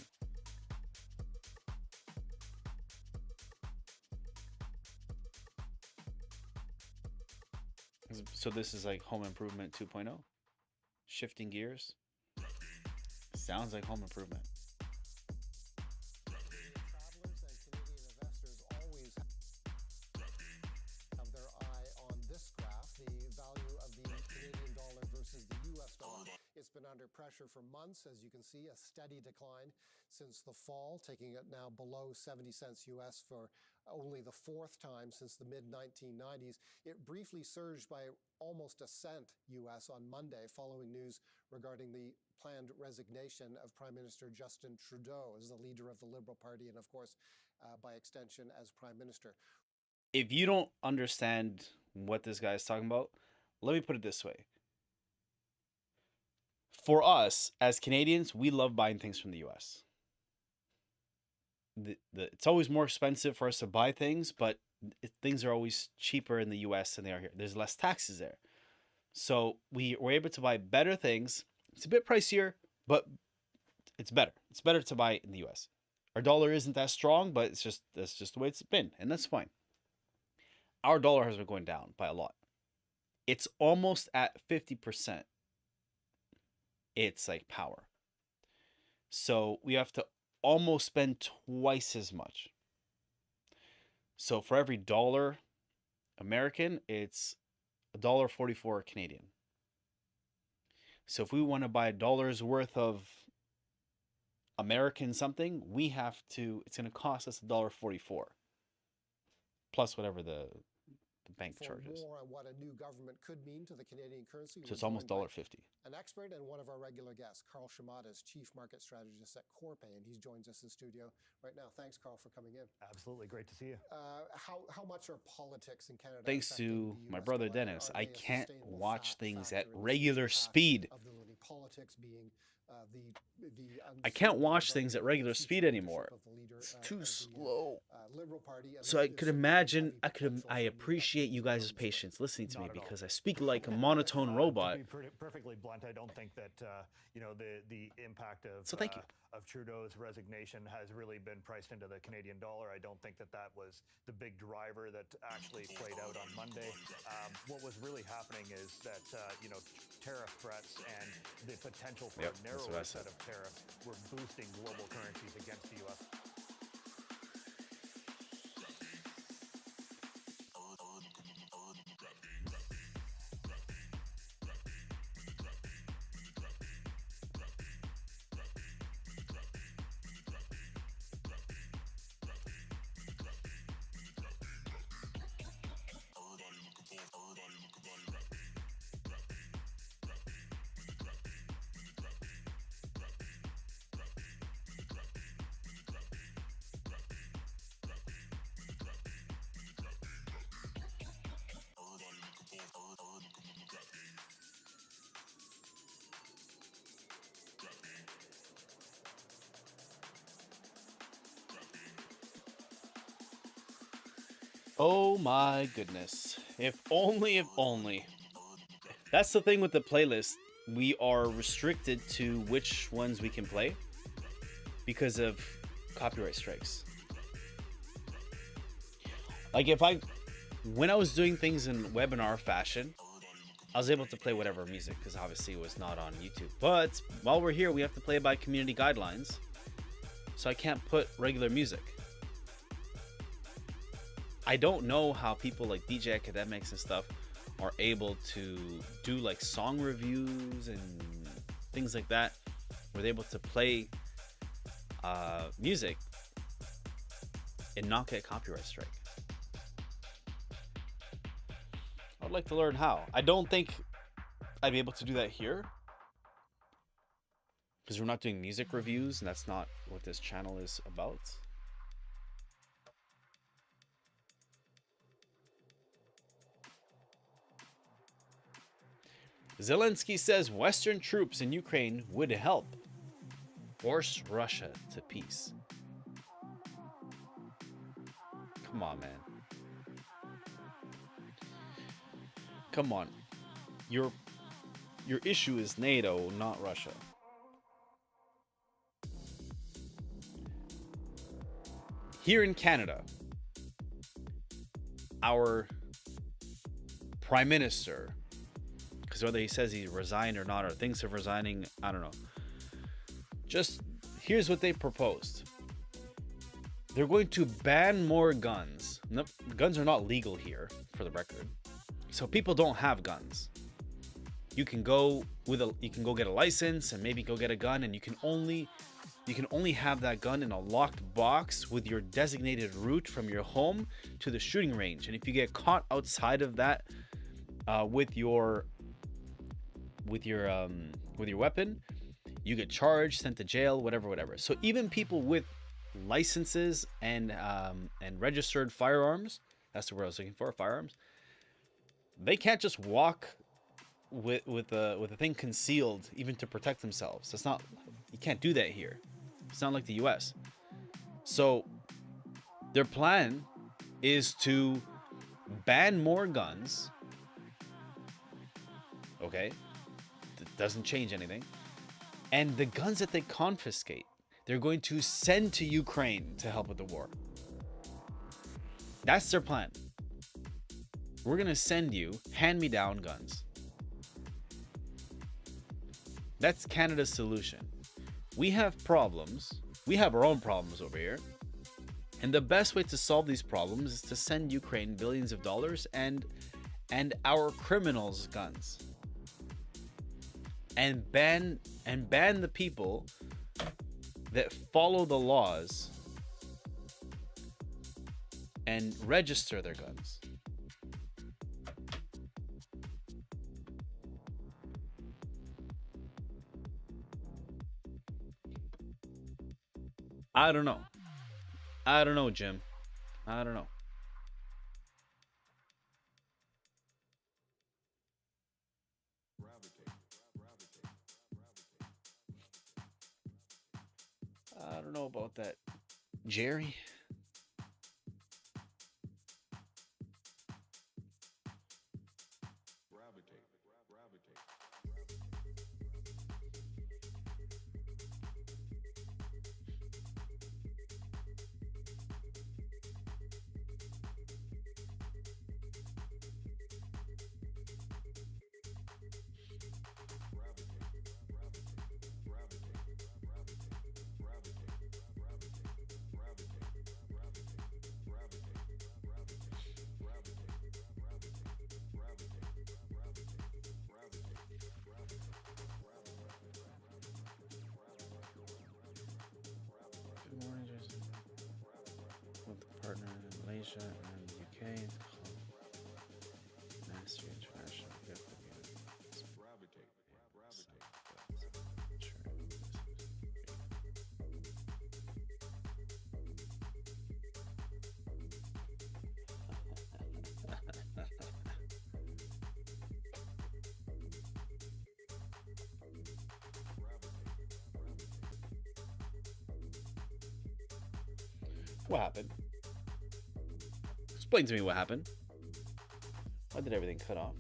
So this is like Home Improvement 2.0. Shifting gears. Sounds like Home Improvement. Travelers and Canadian investors always have their eye on this graph, the value of the Canadian dollar versus the US dollar. It's been under pressure for months, as you can see, a steady decline since the fall, taking it now below 70 cents US for only the fourth time since the mid-1990s. It briefly surged by almost a cent US on Monday following news regarding the planned resignation of Prime Minister Justin Trudeau as the leader of the Liberal Party and, of course, by extension, as Prime Minister. If you don't understand what this guy is talking about, let me put it this way. For us, as Canadians, we love buying things from the US. It's always more expensive for us to buy things, but things are always cheaper in the US than they are here. There's less taxes there. So we're able to buy better things. It's a bit pricier, but it's better. It's better to buy in the US. Our dollar isn't that strong, but that's just the way it's been, and that's fine. Our dollar has been going down by a lot. It's almost at 50%. It's like power. So we have to almost spend twice as much. So for every dollar American, it's $1.44 Canadian. So if we want to buy a dollar's worth of American something, it's going to cost us $1.44 plus whatever the bank charges. For more on what a new government could mean to the Canadian currency, so it's almost $1.50. An expert and one of our regular guests, Carl Shimada, is Chief Market Strategist at Corpay, and he joins us in studio right now. Thanks, Carl, for coming in. Absolutely, great to see you. How much are politics in Canada? Thanks to the my US brother dollar? Dennis, Are I they a can't sustainable watch things at factor in the regular future path speed. Of the politics being I can't watch things at regular speed anymore. of the leader, It's too of the, slow. Liberal Party. And So I there's could certainly imagine, heavy I potential for appreciate you new guys' government. patience listening to me Not at all. because I speak like a monotone robot. To be perfectly blunt, I don't think that the impact of So thank you. Of Trudeau's resignation has really been priced into the Canadian dollar. I don't think that was the big driver that actually played out on Monday. What was really happening is that tariff threats and the potential for Yep, a that's what I narrower said. set of tariffs were boosting global currencies against the U.S. Oh my goodness. If only, if only. That's the thing with the playlist. We are restricted to which ones we can play because of copyright strikes. Like when I was doing things in webinar fashion, I was able to play whatever music because obviously it was not on YouTube. But while we're here, we have to play by community guidelines. So I can't put regular music. I don't know how people like DJ academics and stuff are able to do like song reviews and things like that, where they're able to play music and not get copyright strike. I'd like to learn how. I don't think I'd be able to do that here because we're not doing music reviews and that's not what this channel is about. Zelensky says Western troops in Ukraine would help force Russia to peace. Come on, man. Come on. Your issue is NATO, not Russia. Here in Canada, our Prime Minister, because whether he says he resigned or not, or thinks of resigning, I don't know. Just here's what they proposed. They're going to ban more guns. No, guns are not legal here, for the record. So people don't have guns. You can go get a license and maybe go get a gun, and you can only have that gun in a locked box with your designated route from your home to the shooting range. And if you get caught outside of that with your weapon, you get charged, sent to jail, whatever. So even people with licenses and registered firearms, that's the word I was looking for, firearms, they can't just walk with a thing concealed even to protect themselves. That's not, you can't do that here. It's not like the US. So their plan is to ban more guns. Okay, it doesn't change anything. And the guns that they confiscate, they're going to send to Ukraine to help with the war. That's their plan. We're going to send you hand-me-down guns. That's Canada's solution. We have problems. We have our own problems over here. And the best way to solve these problems is to send Ukraine billions of dollars and our criminals guns. And ban the people that follow the laws and register their guns. I don't know, Jim. I don't know. I don't know about that, Jerry. Partner in Malaysia and the UK. Master International. What happened? Explain to me what happened. Why did everything cut off?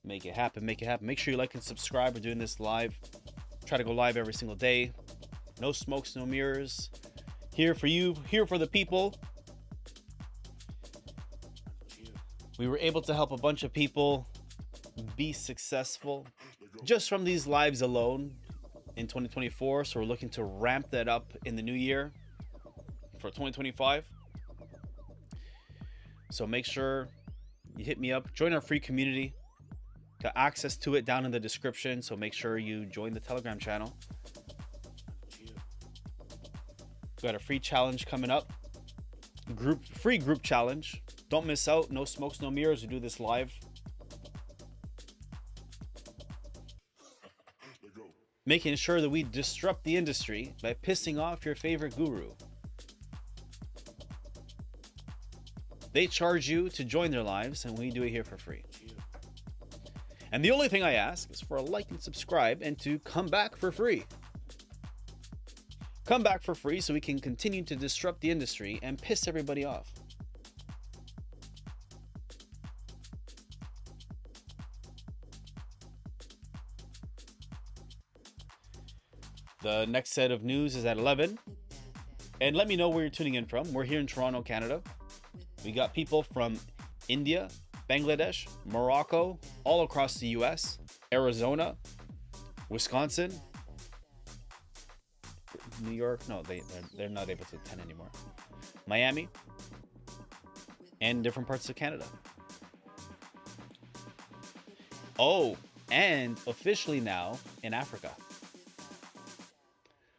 Make it happen, make it happen. Make sure you like and subscribe. We're doing this live. Try to go live every single day. No smokes, no mirrors. Here for you, here for the people. We were able to help a bunch of people be successful just from these lives alone in 2024. So we're looking to ramp that up in the new year for 2025. So make sure you hit me up, join our free community. Got access to it down in the description. So make sure you join the Telegram channel. Got a free challenge coming up. Free group challenge. Don't miss out. No smokes, no mirrors. We do this live. Making sure that we disrupt the industry by pissing off your favorite guru. They charge you to join their lives, and we do it here for free. And the only thing I ask is for a like and subscribe, and to come back for free. Come back for free so we can continue to disrupt the industry and piss everybody off. The next set of news is at 11. And let me know where you're tuning in from. We're here in Toronto, Canada. We got people from India, Bangladesh, Morocco, all across the US, Arizona, Wisconsin, New York. No, they're not able to attend anymore. Miami, and different parts of Canada. Oh, and officially now in Africa.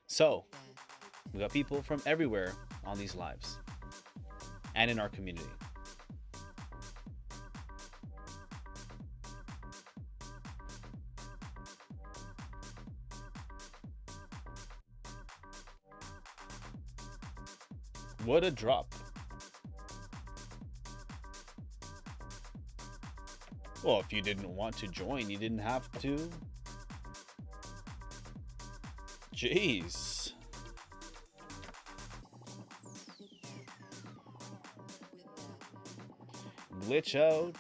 So, we got people from everywhere on these lives and in our community. What a drop. Well, if you didn't want to join, you didn't have to. Jeez. Glitch out.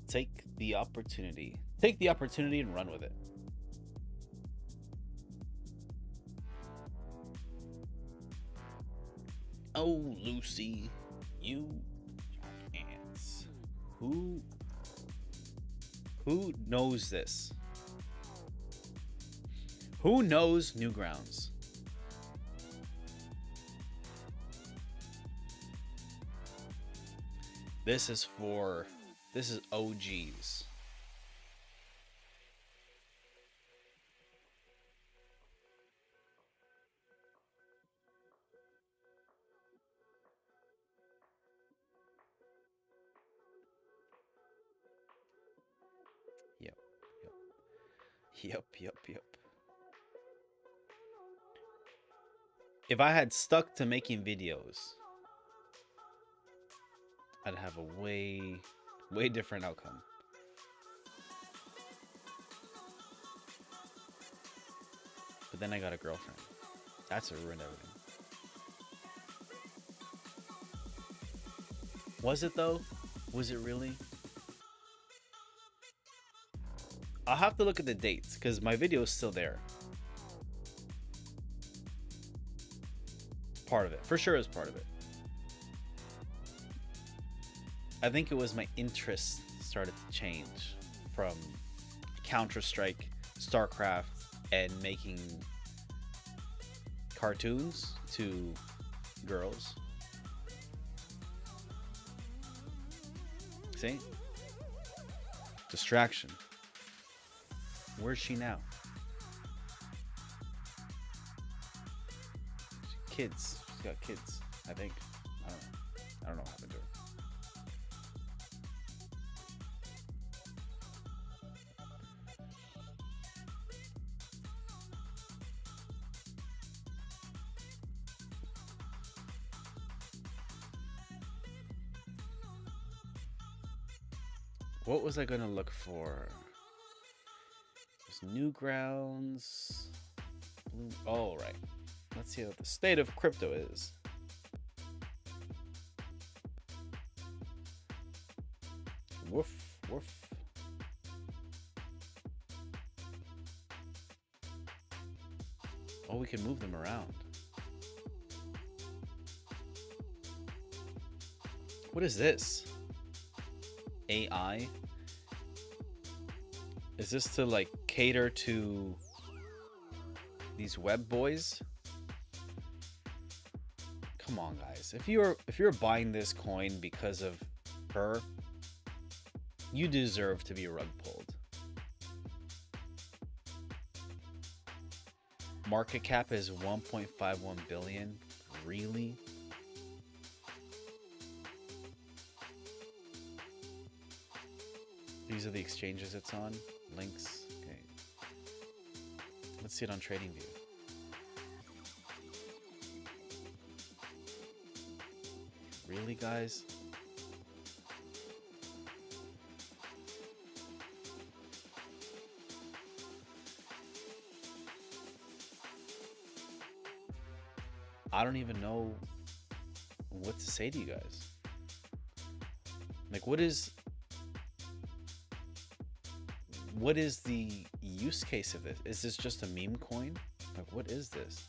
Take the opportunity. Take the opportunity and run with it. Oh, Lucy, you ants. Who knows this? Who knows Newgrounds? This is OGs. Yep. If I had stuck to making videos, I'd have a way different outcome. then I got a girlfriend. That's what ruined everything. Was it though? Was it really? I'll have to look at the dates because my video is still there. Part of it. For sure is part of it. I think it was my interest started to change from Counter-Strike, StarCraft, and making cartoons to girls. See? Distraction. Where's she now? Kids. She's got kids, I think. I don't know. I don't know what happened to her. What was I gonna look for? There's Newgrounds. Oh, right. Let's see what the state of crypto is. Woof, woof. Oh, we can move them around. What is this? AI? Is this to like cater to these web boys? Come on, guys. If you're buying this coin because of her, you deserve to be rug pulled. Market cap is 1.51 billion. Really? These are the exchanges it's on. Links. Okay. Let's see it on TradingView. Really, guys? I don't even know what to say to you guys. Like, what is the use case of this? Is this just a meme coin? Like, what is this?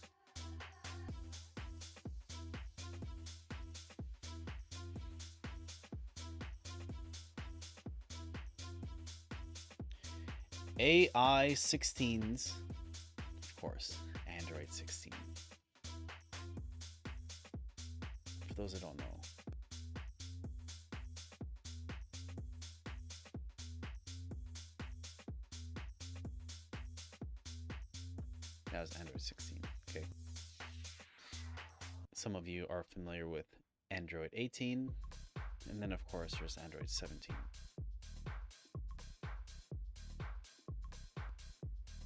AI 16s, of course, Android 16. For those that don't know. That was Android 16, okay. Some of you are familiar with Android 18, and then of course there's Android 17.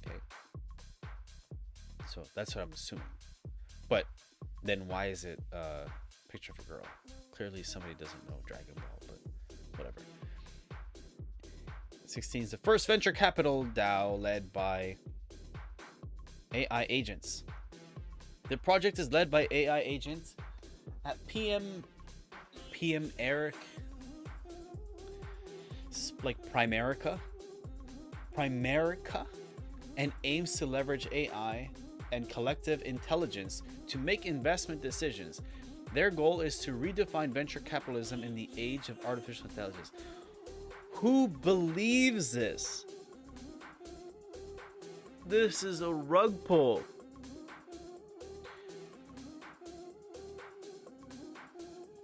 Okay. So that's what I'm assuming. But then why is it a picture of a girl? Clearly somebody doesn't know Dragon Ball, but whatever. 16 is the first venture capital DAO led by AI agents. The project is led by AI agents at PM Eric. This is like Primerica, and aims to leverage AI and collective intelligence to make investment decisions. Their goal is to redefine venture capitalism in the age of artificial intelligence. Who believes this? This is a rug pull.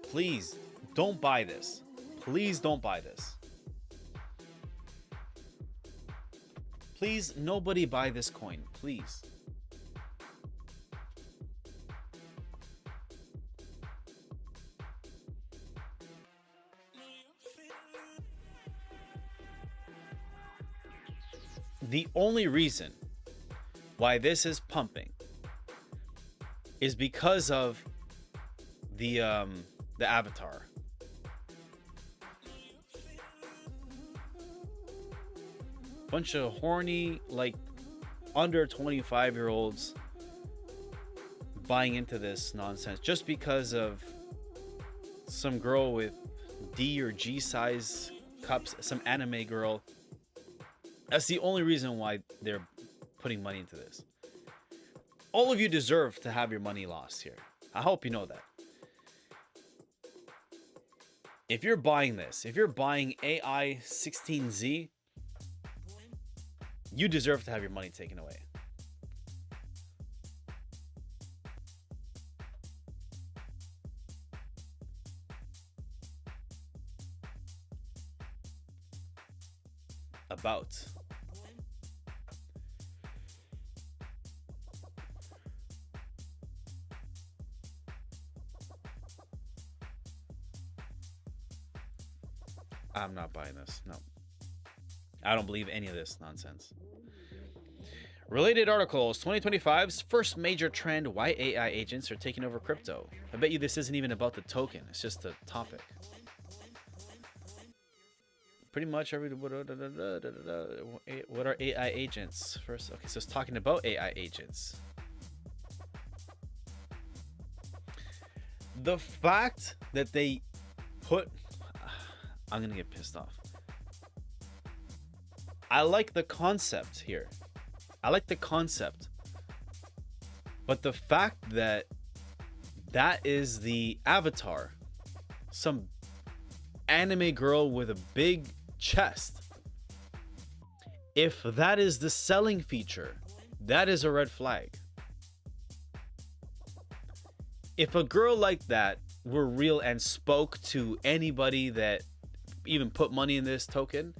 Please don't buy this. Please don't buy this. Please, nobody buy this coin. Please. The only reason why this is pumping is because of the avatar. Bunch of horny, like, under 25-year-olds buying into this nonsense just because of some girl with D or G size cups, some anime girl. That's the only reason why they're putting money into this. All of you deserve to have your money lost here. I hope you know that. If you're buying this, if you're buying AI 16Z, you deserve to have your money taken away. About. I'm not buying this. No. I don't believe any of this nonsense. Related articles. 2025's first major trend, why AI agents are taking over crypto. I bet you this isn't even about the token. It's just a topic. Pretty much what are AI agents? First, okay, so it's talking about AI agents. The fact that they put... I'm gonna get pissed off. I like the concept here. I like the concept. But the fact that that is the avatar, some anime girl with a big chest, if that is the selling feature, that is a red flag. If a girl like that were real and spoke to anybody that even put money in this token,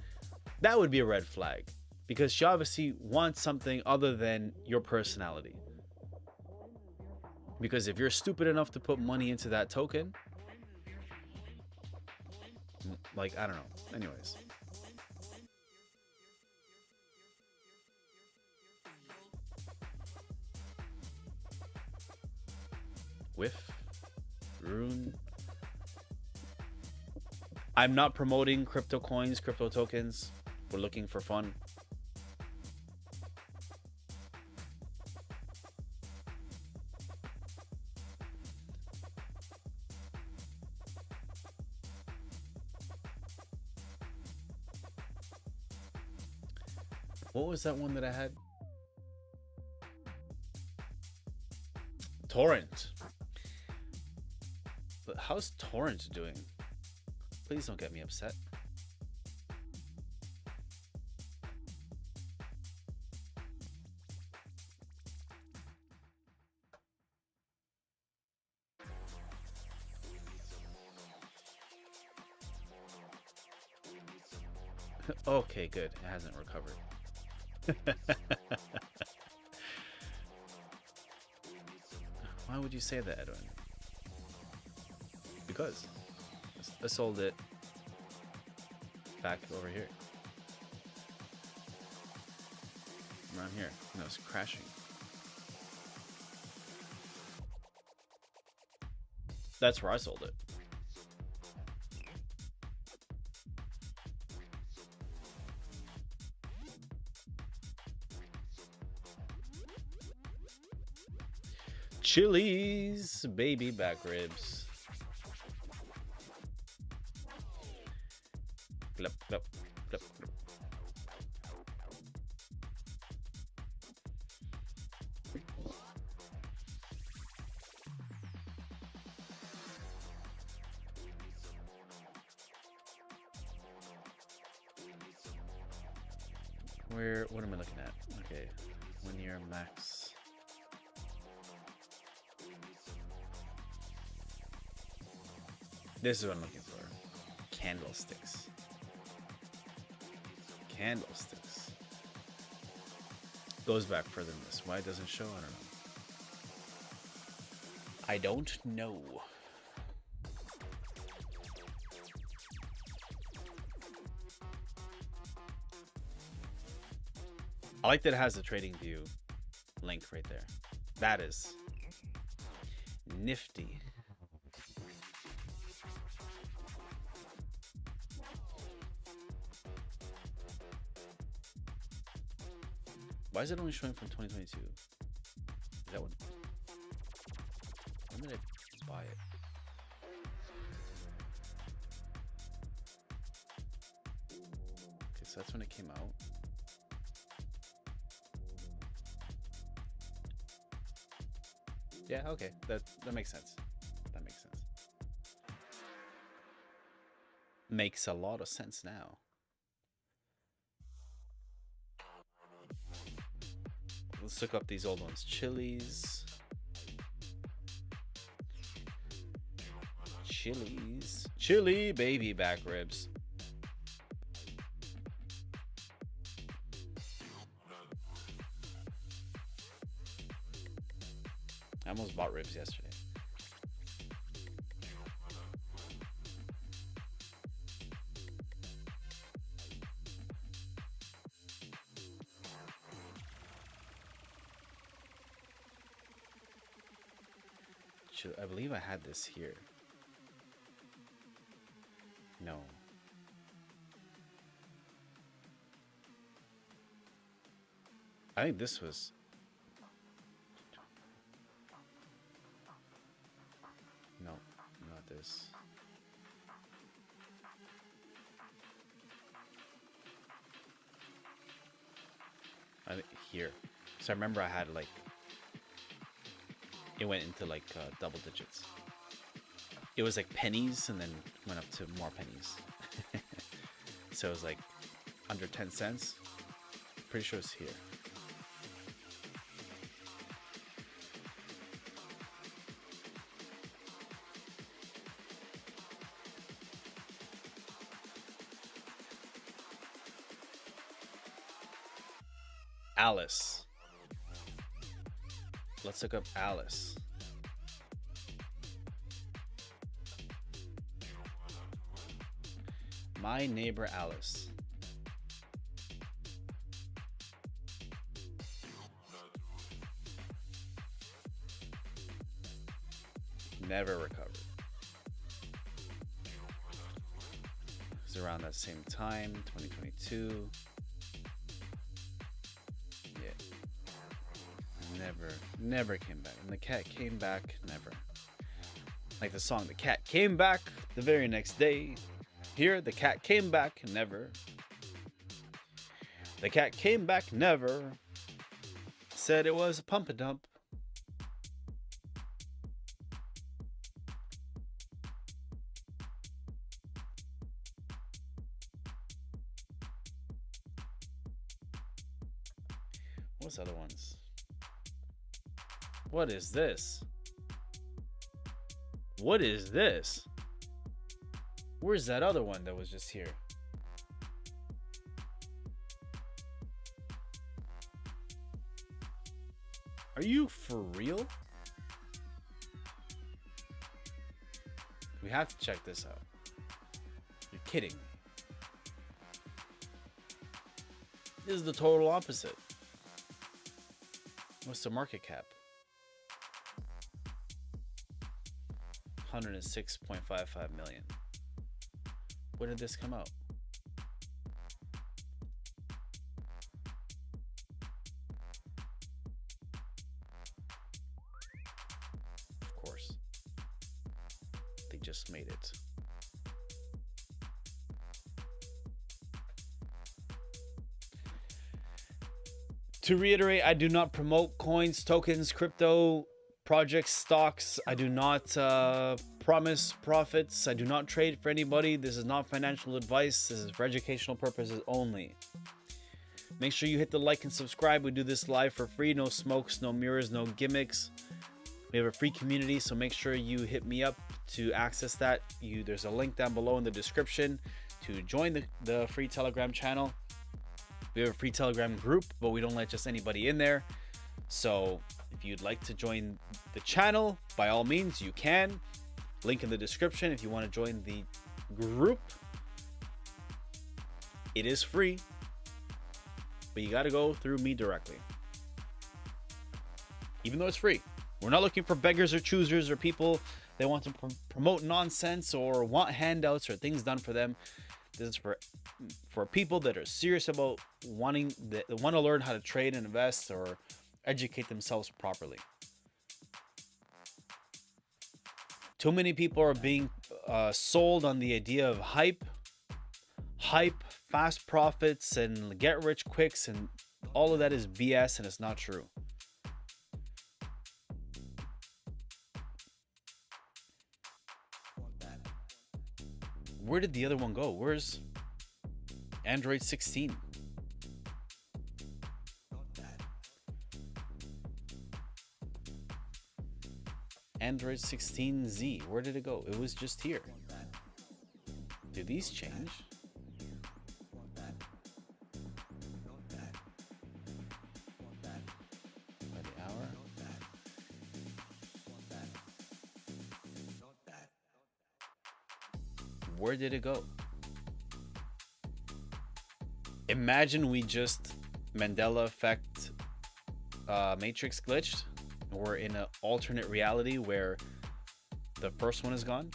that would be a red flag, because she obviously wants something other than your personality. Because if you're stupid enough to put money into that token, like, I don't know. Anyways. Whiff. Rune. I'm not promoting crypto coins, crypto tokens. We're looking for fun. What was that one that I had? Torrent. But how's Torrent doing? Please don't get me upset. Okay, good. It hasn't recovered. Why would you say that, Edwin? Because I sold it back over here. Around here. And it was crashing. That's where I sold it. Chili's baby back ribs. Glop, glop, glop, glop. What am I looking at? Okay, 1 year max. This is what I'm looking for. Candlesticks. Candlesticks. Goes back further than this. Why it doesn't show? I don't know. I like that it has the trading view link right there. That is nifty. Why is it only showing from 2022? Is that one? When did I buy it? Okay, so that's when it came out. Yeah, okay. That makes sense. That makes sense. Makes a lot of sense now. Let's look up these old ones. Chili's. Chili's. Chili baby back ribs. I almost bought ribs yesterday. I believe I had this here. No. I think this was... No, not this. I think here. So I remember I had like... It went into like double digits. It was like pennies and then went up to more pennies. So it was like under 10 cents. Pretty sure it's here. Alice. Let's look up Alice. My neighbor Alice. Never recovered. It was around that same time, 2022. Never came back. And the cat came back, never. Like the song, the cat came back the very next day. Here, the cat came back, never. The cat came back, never. Said it was a pump and dump. What's the other ones? What is this? What is this? Where's that other one that was just here? Are you for real? We have to check this out. You're kidding me. This is the total opposite. What's the market cap? 106.55 million. When did this come out? Of course. They just made it. To reiterate, I do not promote coins, tokens, crypto projects, stocks. I do not promise profits. I do not trade for anybody. This is not financial advice. This is for educational purposes only. Make sure you hit the like and subscribe. We do this live for free. No smokes, no mirrors, no gimmicks. We have a free community, so make sure you hit me up to access that. There's a link down below in the description to join the free Telegram channel. We have a free Telegram group, but we don't let just anybody in there. So if you'd like to join the channel, by all means, you can. Link in the description if you want to join the group. It is free, but you got to go through me directly. Even though it's free. We're not looking for beggars or choosers or people that want to promote nonsense or want handouts or things done for them. This is for people that are serious about that want to learn how to trade and invest or educate themselves properly. Too many people are being sold on the idea of hype, fast profits, and get rich quicks, and all of that is BS, and it's not true. Where did the other one go? Where's Android 16? Android 16Z, where did it go? It was just here. Did these change? By the hour? Where did it go? Imagine we just Mandela effect matrix glitched. We're in an alternate reality where the first one is gone.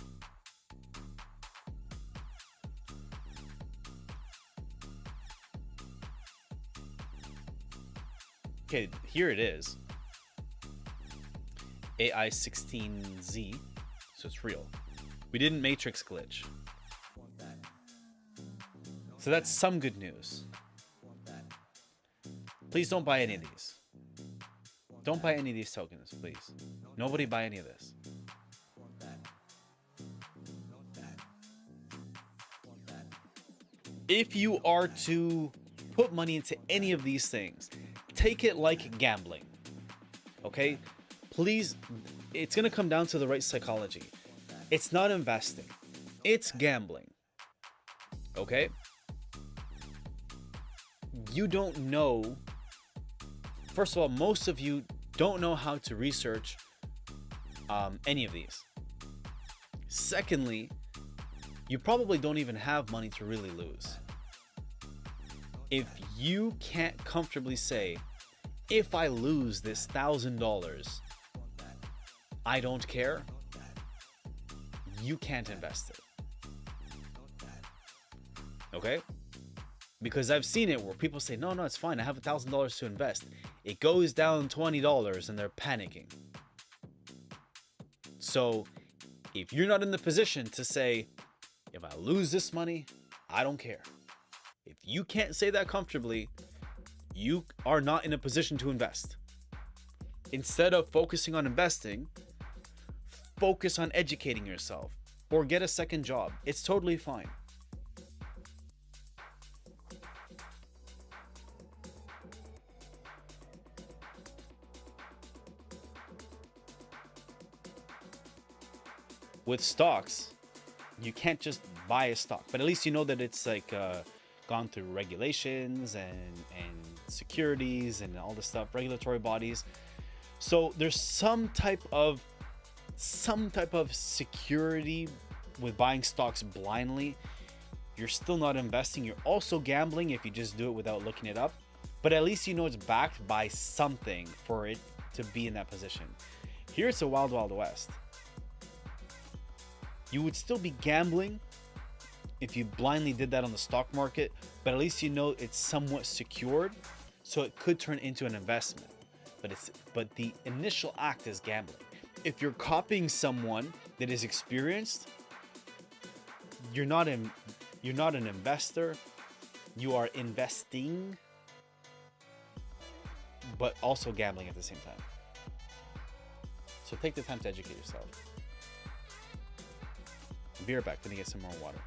Okay, here it is. AI 16Z, so it's real. We didn't matrix glitch. So that's some good news. Please don't buy any of these. Don't buy any of these tokens, please. Nobody buy any of this. If you are to put money into any of these things, take it like gambling. Okay? Please, it's going to come down to the right psychology. It's not investing. It's gambling. Okay? You don't know. First of all, most of you don't know how to research any of these. Secondly, you probably don't even have money to really lose. If you can't comfortably say, if I lose this $1,000, I don't care, you can't invest it. Okay? Because I've seen it where people say, no, it's fine. I have $1,000 to invest. It goes down $20 and they're panicking. So if you're not in the position to say, if I lose this money, I don't care. If you can't say that comfortably, you are not in a position to invest. Instead of focusing on investing, focus on educating yourself or get a second job. It's totally fine. With stocks, you can't just buy a stock, but at least you know that it's like gone through regulations and securities and all this stuff, regulatory bodies. So there's some type of security with buying stocks blindly. You're still not investing. You're also gambling if you just do it without looking it up. But at least you know it's backed by something for it to be in that position. Here it's a wild, wild west. You would still be gambling if you blindly did that on the stock market, but at least you know it's somewhat secured, so it could turn into an investment. But the initial act is gambling. If you're copying someone that is experienced, you're not an investor. You are investing, but also gambling at the same time. So take the time to educate yourself. I'll be right back. Gonna get some more water.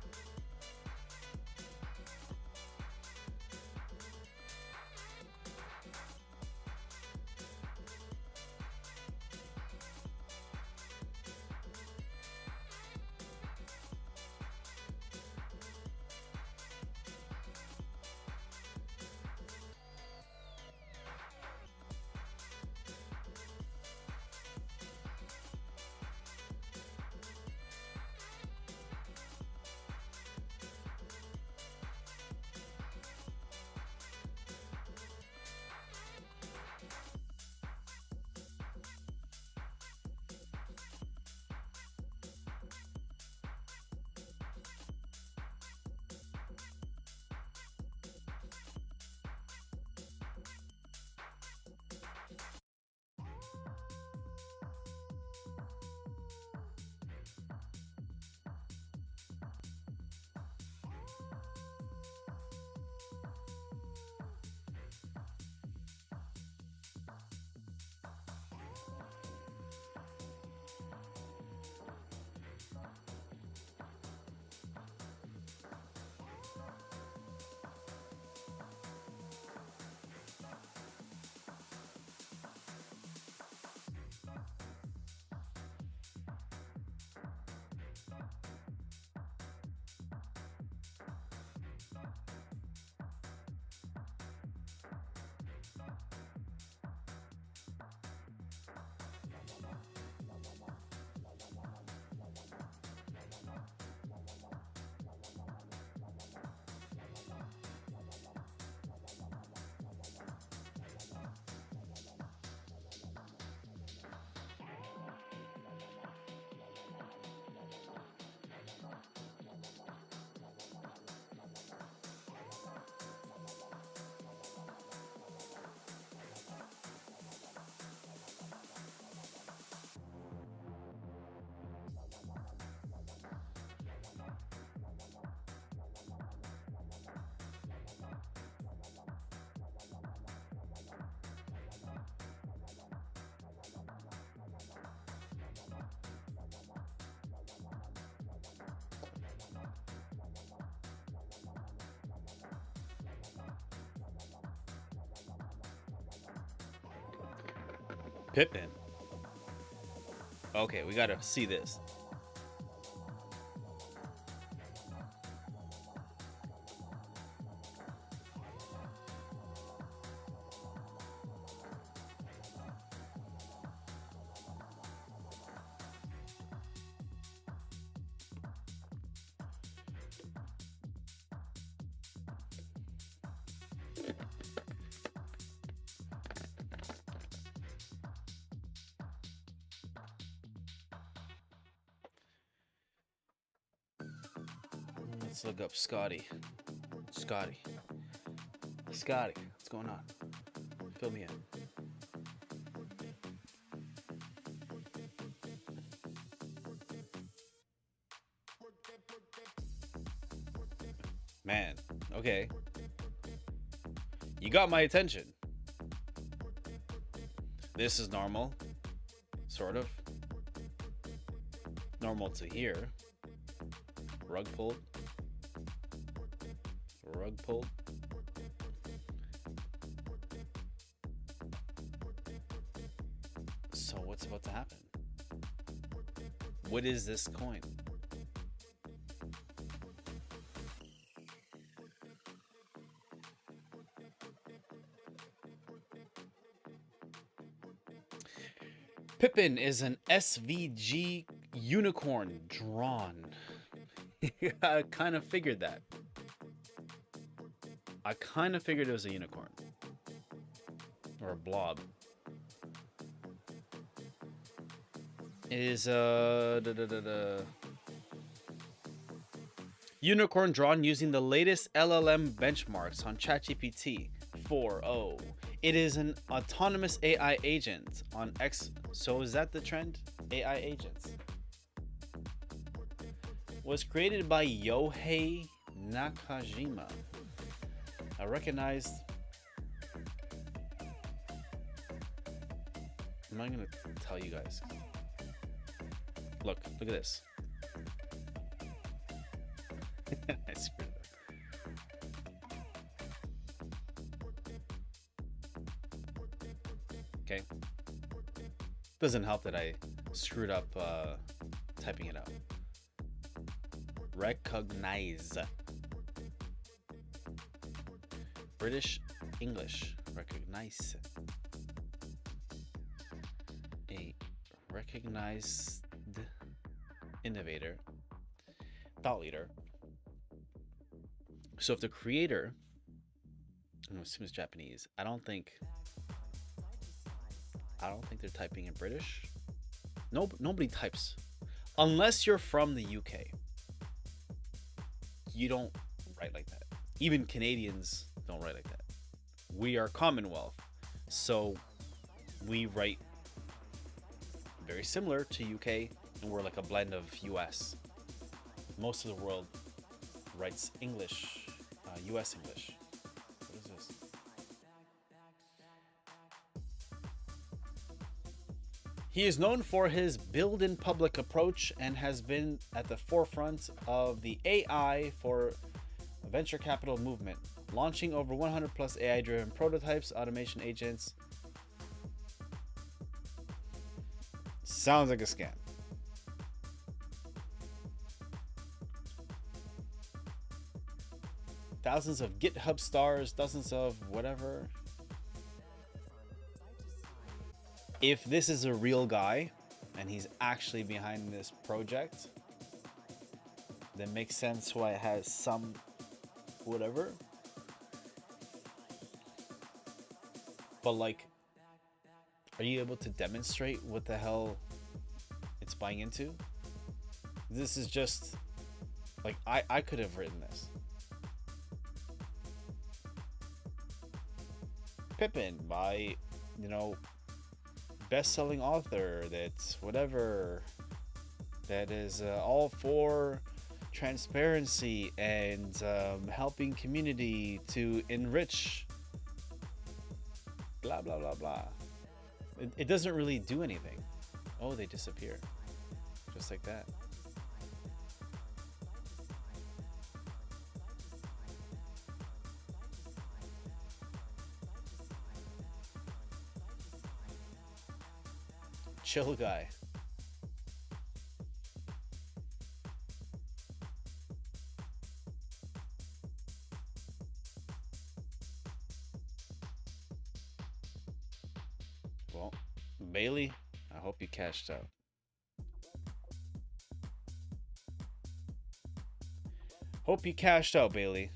Pippin. Okay, we gotta see this. Let's look up Scotty. Scotty, what's going on? Fill me in. Man, okay. You got my attention. This is normal. Sort of. Normal to here. Rug pulled. Rug pulled. So what's about to happen? What is this coin? Pippin is an SVG unicorn drawn. I kind of figured that. I kind of figured it was a unicorn. Or a blob. It is unicorn drawn using the latest LLM benchmarks on ChatGPT 4.0. It is an autonomous AI agent on X. So is that the trend? AI agents. Was created by Yohei Nakajima. I recognized. I'm not gonna tell you guys. Look at this. I screwed it up. Okay. Doesn't help that I screwed up typing it out. Recognize. British English. Recognize. A recognized innovator. Thought leader. So if the creator, I'm assuming it's Japanese, I don't think they're typing in British. Nobody types. Unless you're from the UK. You don't write like that. Even Canadians don't write like that. We are Commonwealth. So we write very similar to UK, and we're like a blend of US. Most of the world writes English, US English. What is this? He is known for his build in public approach and has been at the forefront of the AI for venture capital movement, launching over 100 plus AI driven prototypes, automation agents. Sounds like a scam. Thousands of GitHub stars, dozens of whatever. If this is a real guy and he's actually behind this project, then makes sense why it has some whatever. But like, are you able to demonstrate what the hell it's buying into? This is just like, I could have written this. Pippin by, you know, best-selling author that's whatever, that is all for transparency and helping community to enrich blah blah blah blah. It doesn't really do anything. Oh, they disappear just like that. chill guy. Well, Bailey, I hope you cashed out. Hope you cashed out, Bailey.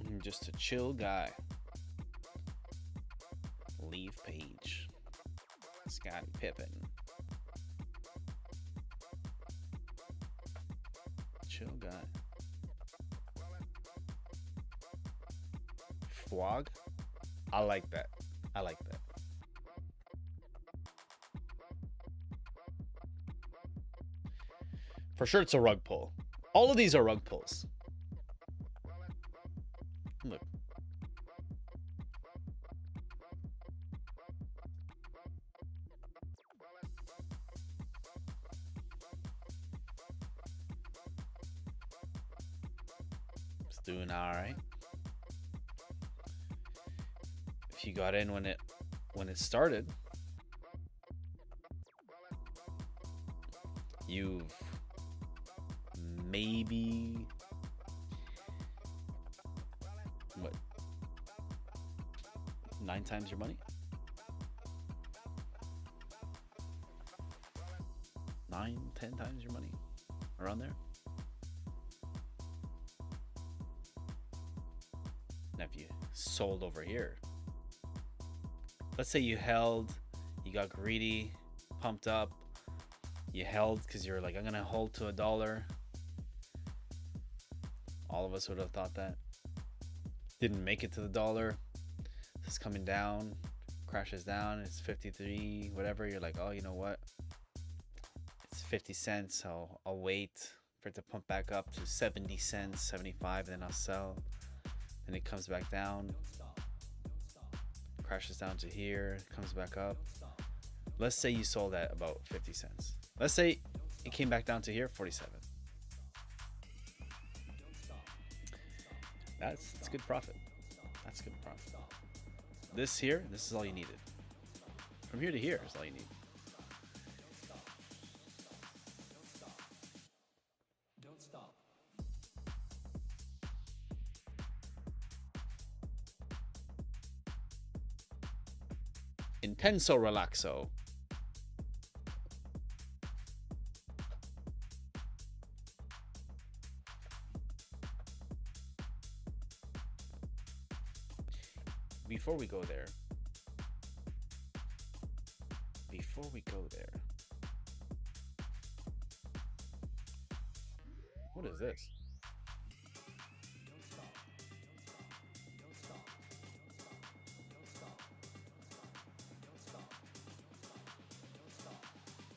I'm just a chill guy. Leave page. Scottie Pippen. Chill guy. Fwog? I like that. I like that. For sure it's a rug pull. All of these are rug pulls. Look. It's doing all right. If you got in when it started, you've maybe what, 9 times your money? 9, 10 times your money, around there. Now if you sold over here, let's say you held, you got greedy, pumped up, you held because you're like, I'm gonna hold to $1. All of us would have thought that. Didn't make it to the dollar. It's coming down, crashes down, it's 53, whatever. You're like, oh, you know what? It's 50 cents. I'll wait for it to pump back up to 70 cents, 75, then I'll sell. Then it comes back down, crashes down to here, comes back up. Let's say you sold at about 50 cents. Let's say it came back down to here, 47. That's good profit. That's good profit. This here, this is all you needed. From here to here is all you need. Don't stop. Intenso relaxo. Before we go there, what is this?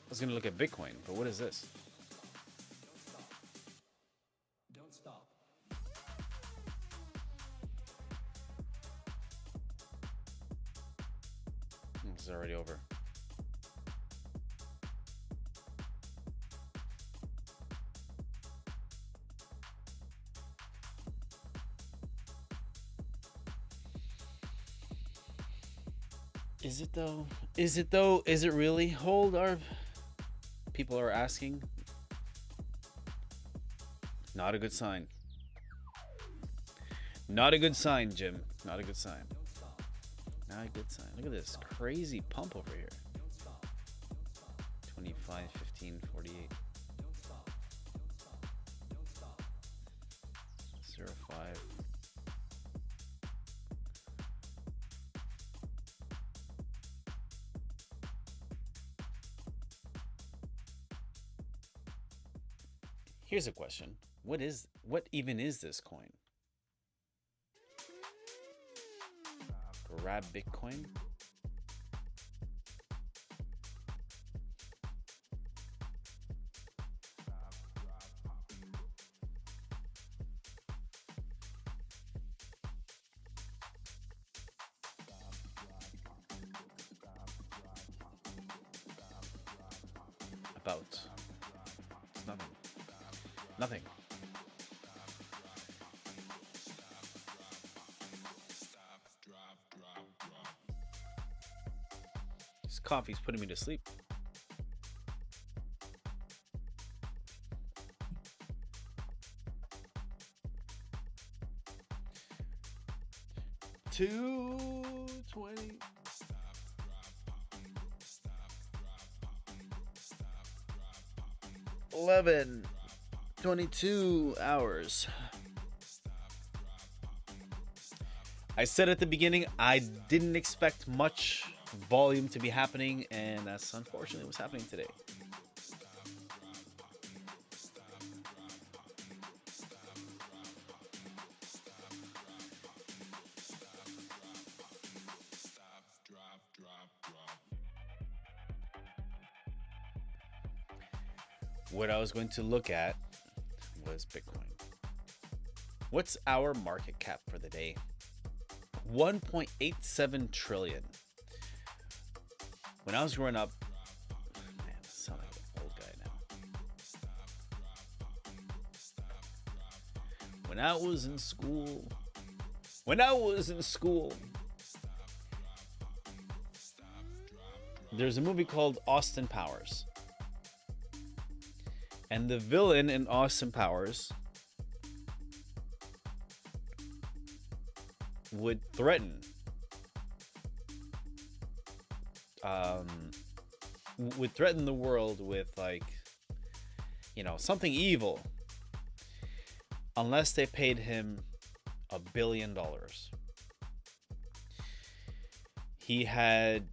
I was gonna look at Bitcoin, but what is this? Don't stop. It's already over. Is it though? Is it though? Is it really? Hold our... People are asking. Not a good sign. Not a good sign, Jim. Not a good sign. Not a good sign. Look at this crazy pump over here. 25, 15, 48. 0.5. Here's a question. What even is this coin? grab Bitcoin. About. It's nothing. Nothing. This coffee's putting me to sleep. $2.20. 11:22 hours. I said at the beginning I didn't expect much volume to be happening, and that's unfortunately what's happening today. What I was going to look at was Bitcoin. What's our market cap for the day? 1.87 trillion. When I was growing up, man, I sound like an old guy now. When I was in school, there's a movie called Austin Powers. And the villain in Austin Powers would threaten the world with, like, you know, something evil unless they paid him $1 billion. He had,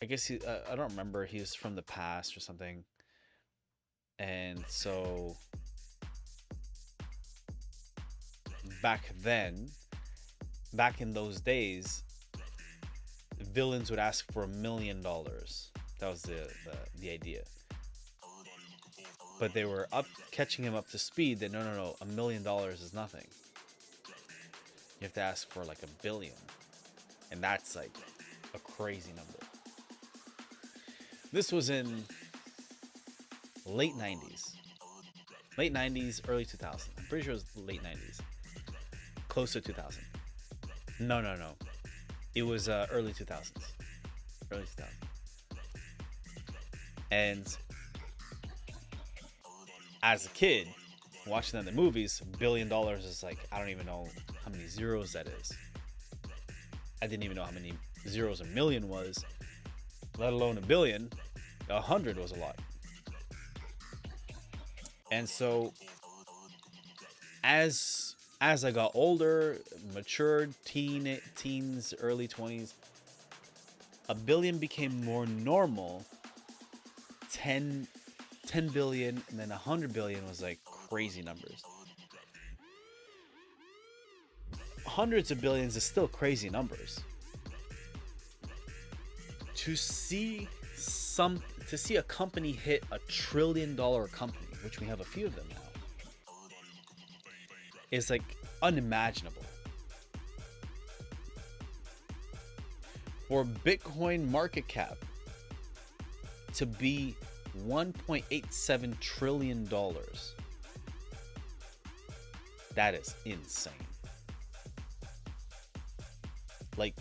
I guess I don't remember, he's from the past or something. And so back in those days, villains would ask for $1 million. That was the idea. But they were catching him up to speed that no, $1 million is nothing. You have to ask for like $1 billion. And that's like a crazy number. This was in late 90s, early 2000s. I'm pretty sure it was late 90s, close to 2000. No. It was early 2000s. And as a kid, watching the movies, $1 billion is like, I don't even know how many zeros that is. I didn't even know how many zeros a million was, let alone a billion. 100 was a lot. And so as I got older, matured, teens, early 20s, $1 billion became more normal. 10 billion and then 100 billion was like crazy numbers. Hundreds of billions is still crazy numbers. To see a company hit $1 trillion company, which we have a few of them now, is like unimaginable. For Bitcoin market cap to be $1.87 trillion, that is insane. Like,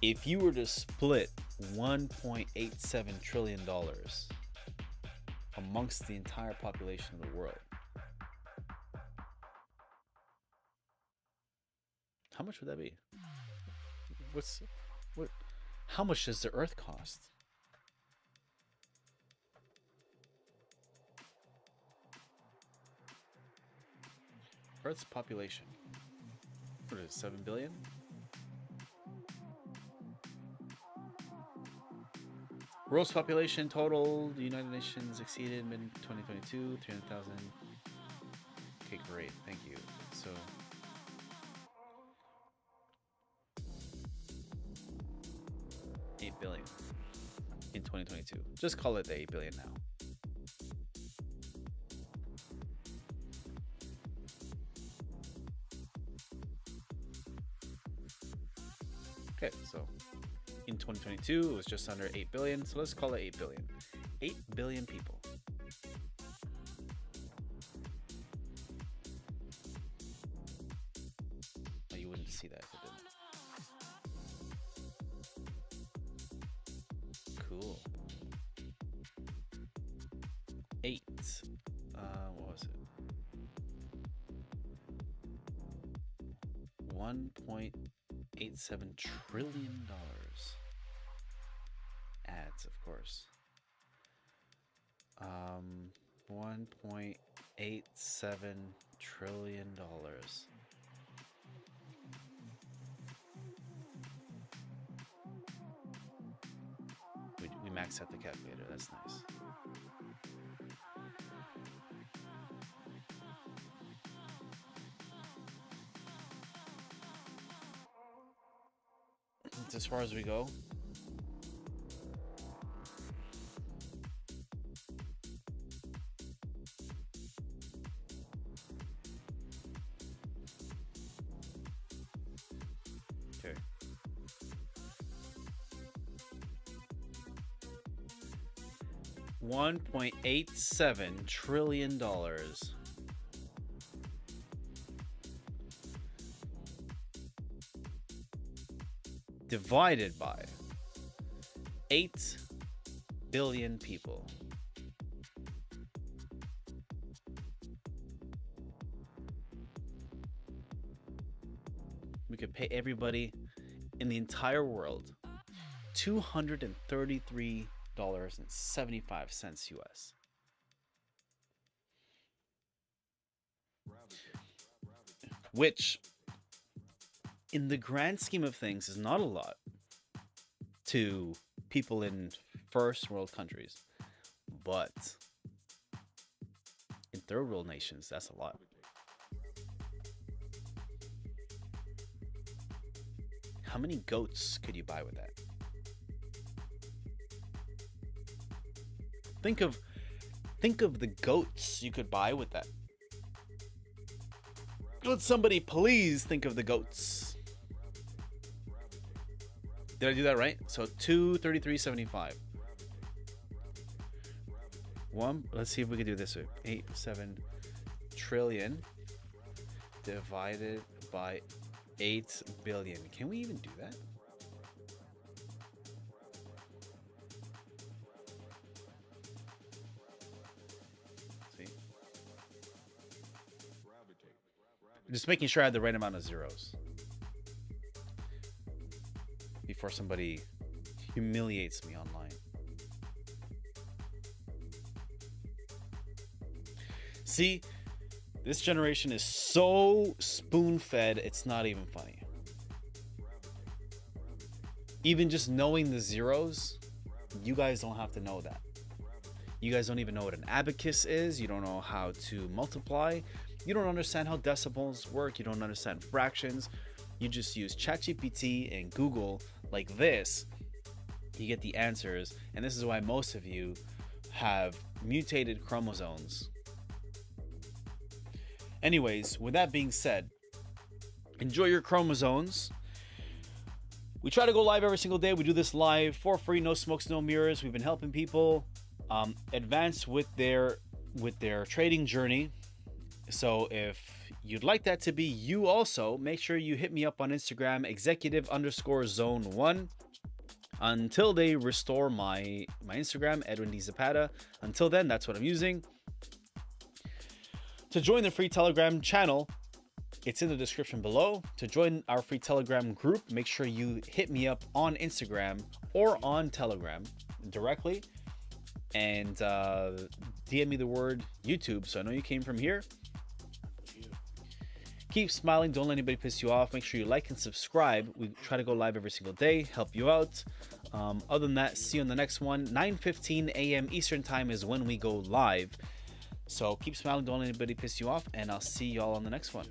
if you were to split $1.87 trillion amongst the entire population of the world, how much would that be? How much does the Earth cost? Earth's population. What is it, 7 billion? World's population total, the United Nations exceeded in 2022, 300,000. Okay, great, thank you. So, in 2022. Just call it the 8 billion now. Okay, so in 2022 it was just under 8 billion, so let's call it 8 billion. 8 billion people. Oh, you wouldn't see that if it didn't. Cool. 8. What was it? 1.87 trillion dollars. Ads, of course. 1.87 trillion dollars. We maxed out the calculator. That's nice. That's as far as we go. Okay. $1.87 trillion. Divided by 8 billion people. We could pay everybody in the entire world $233.75 US. Which, in the grand scheme of things, is not a lot to people in first world countries, but in third world nations, that's a lot. How many goats could you buy with that? Think of the goats you could buy with that. Would somebody please think of the goats? Did I do that right? So 233.75. Let's see if we can do this. 8.7 trillion divided by 8 billion. Can we even do that? Just making sure I had the right amount of zeros before somebody humiliates me online. See, this generation is so spoon-fed, it's not even funny. Even just knowing the zeros, you guys don't have to know that. You guys don't even know what an abacus is. You don't know how to multiply. You don't understand how decimals work. You don't understand fractions. You just use ChatGPT and Google like this. You get the answers. And this is why most of you have mutated chromosomes. Anyways, with that being said, enjoy your chromosomes. We try to go live every single day. We do this live for free, no smokes, no mirrors. We've been helping people advance with their trading journey. So if you'd like that to be you also, make sure you hit me up on Instagram, executive_zone1. Until they restore my Instagram, Edwin D. Zapata. Until then, that's what I'm using. To join the free Telegram channel, it's in the description below. To join our free Telegram group, make sure you hit me up on Instagram or on Telegram directly. And DM me the word YouTube so I know you came from here. Keep smiling. Don't let anybody piss you off. Make sure you like and subscribe. We try to go live every single day, help you out. Other than that, see you on the next one. 9:15 a.m. Eastern time is when we go live. So keep smiling. Don't let anybody piss you off. And I'll see y'all on the next one.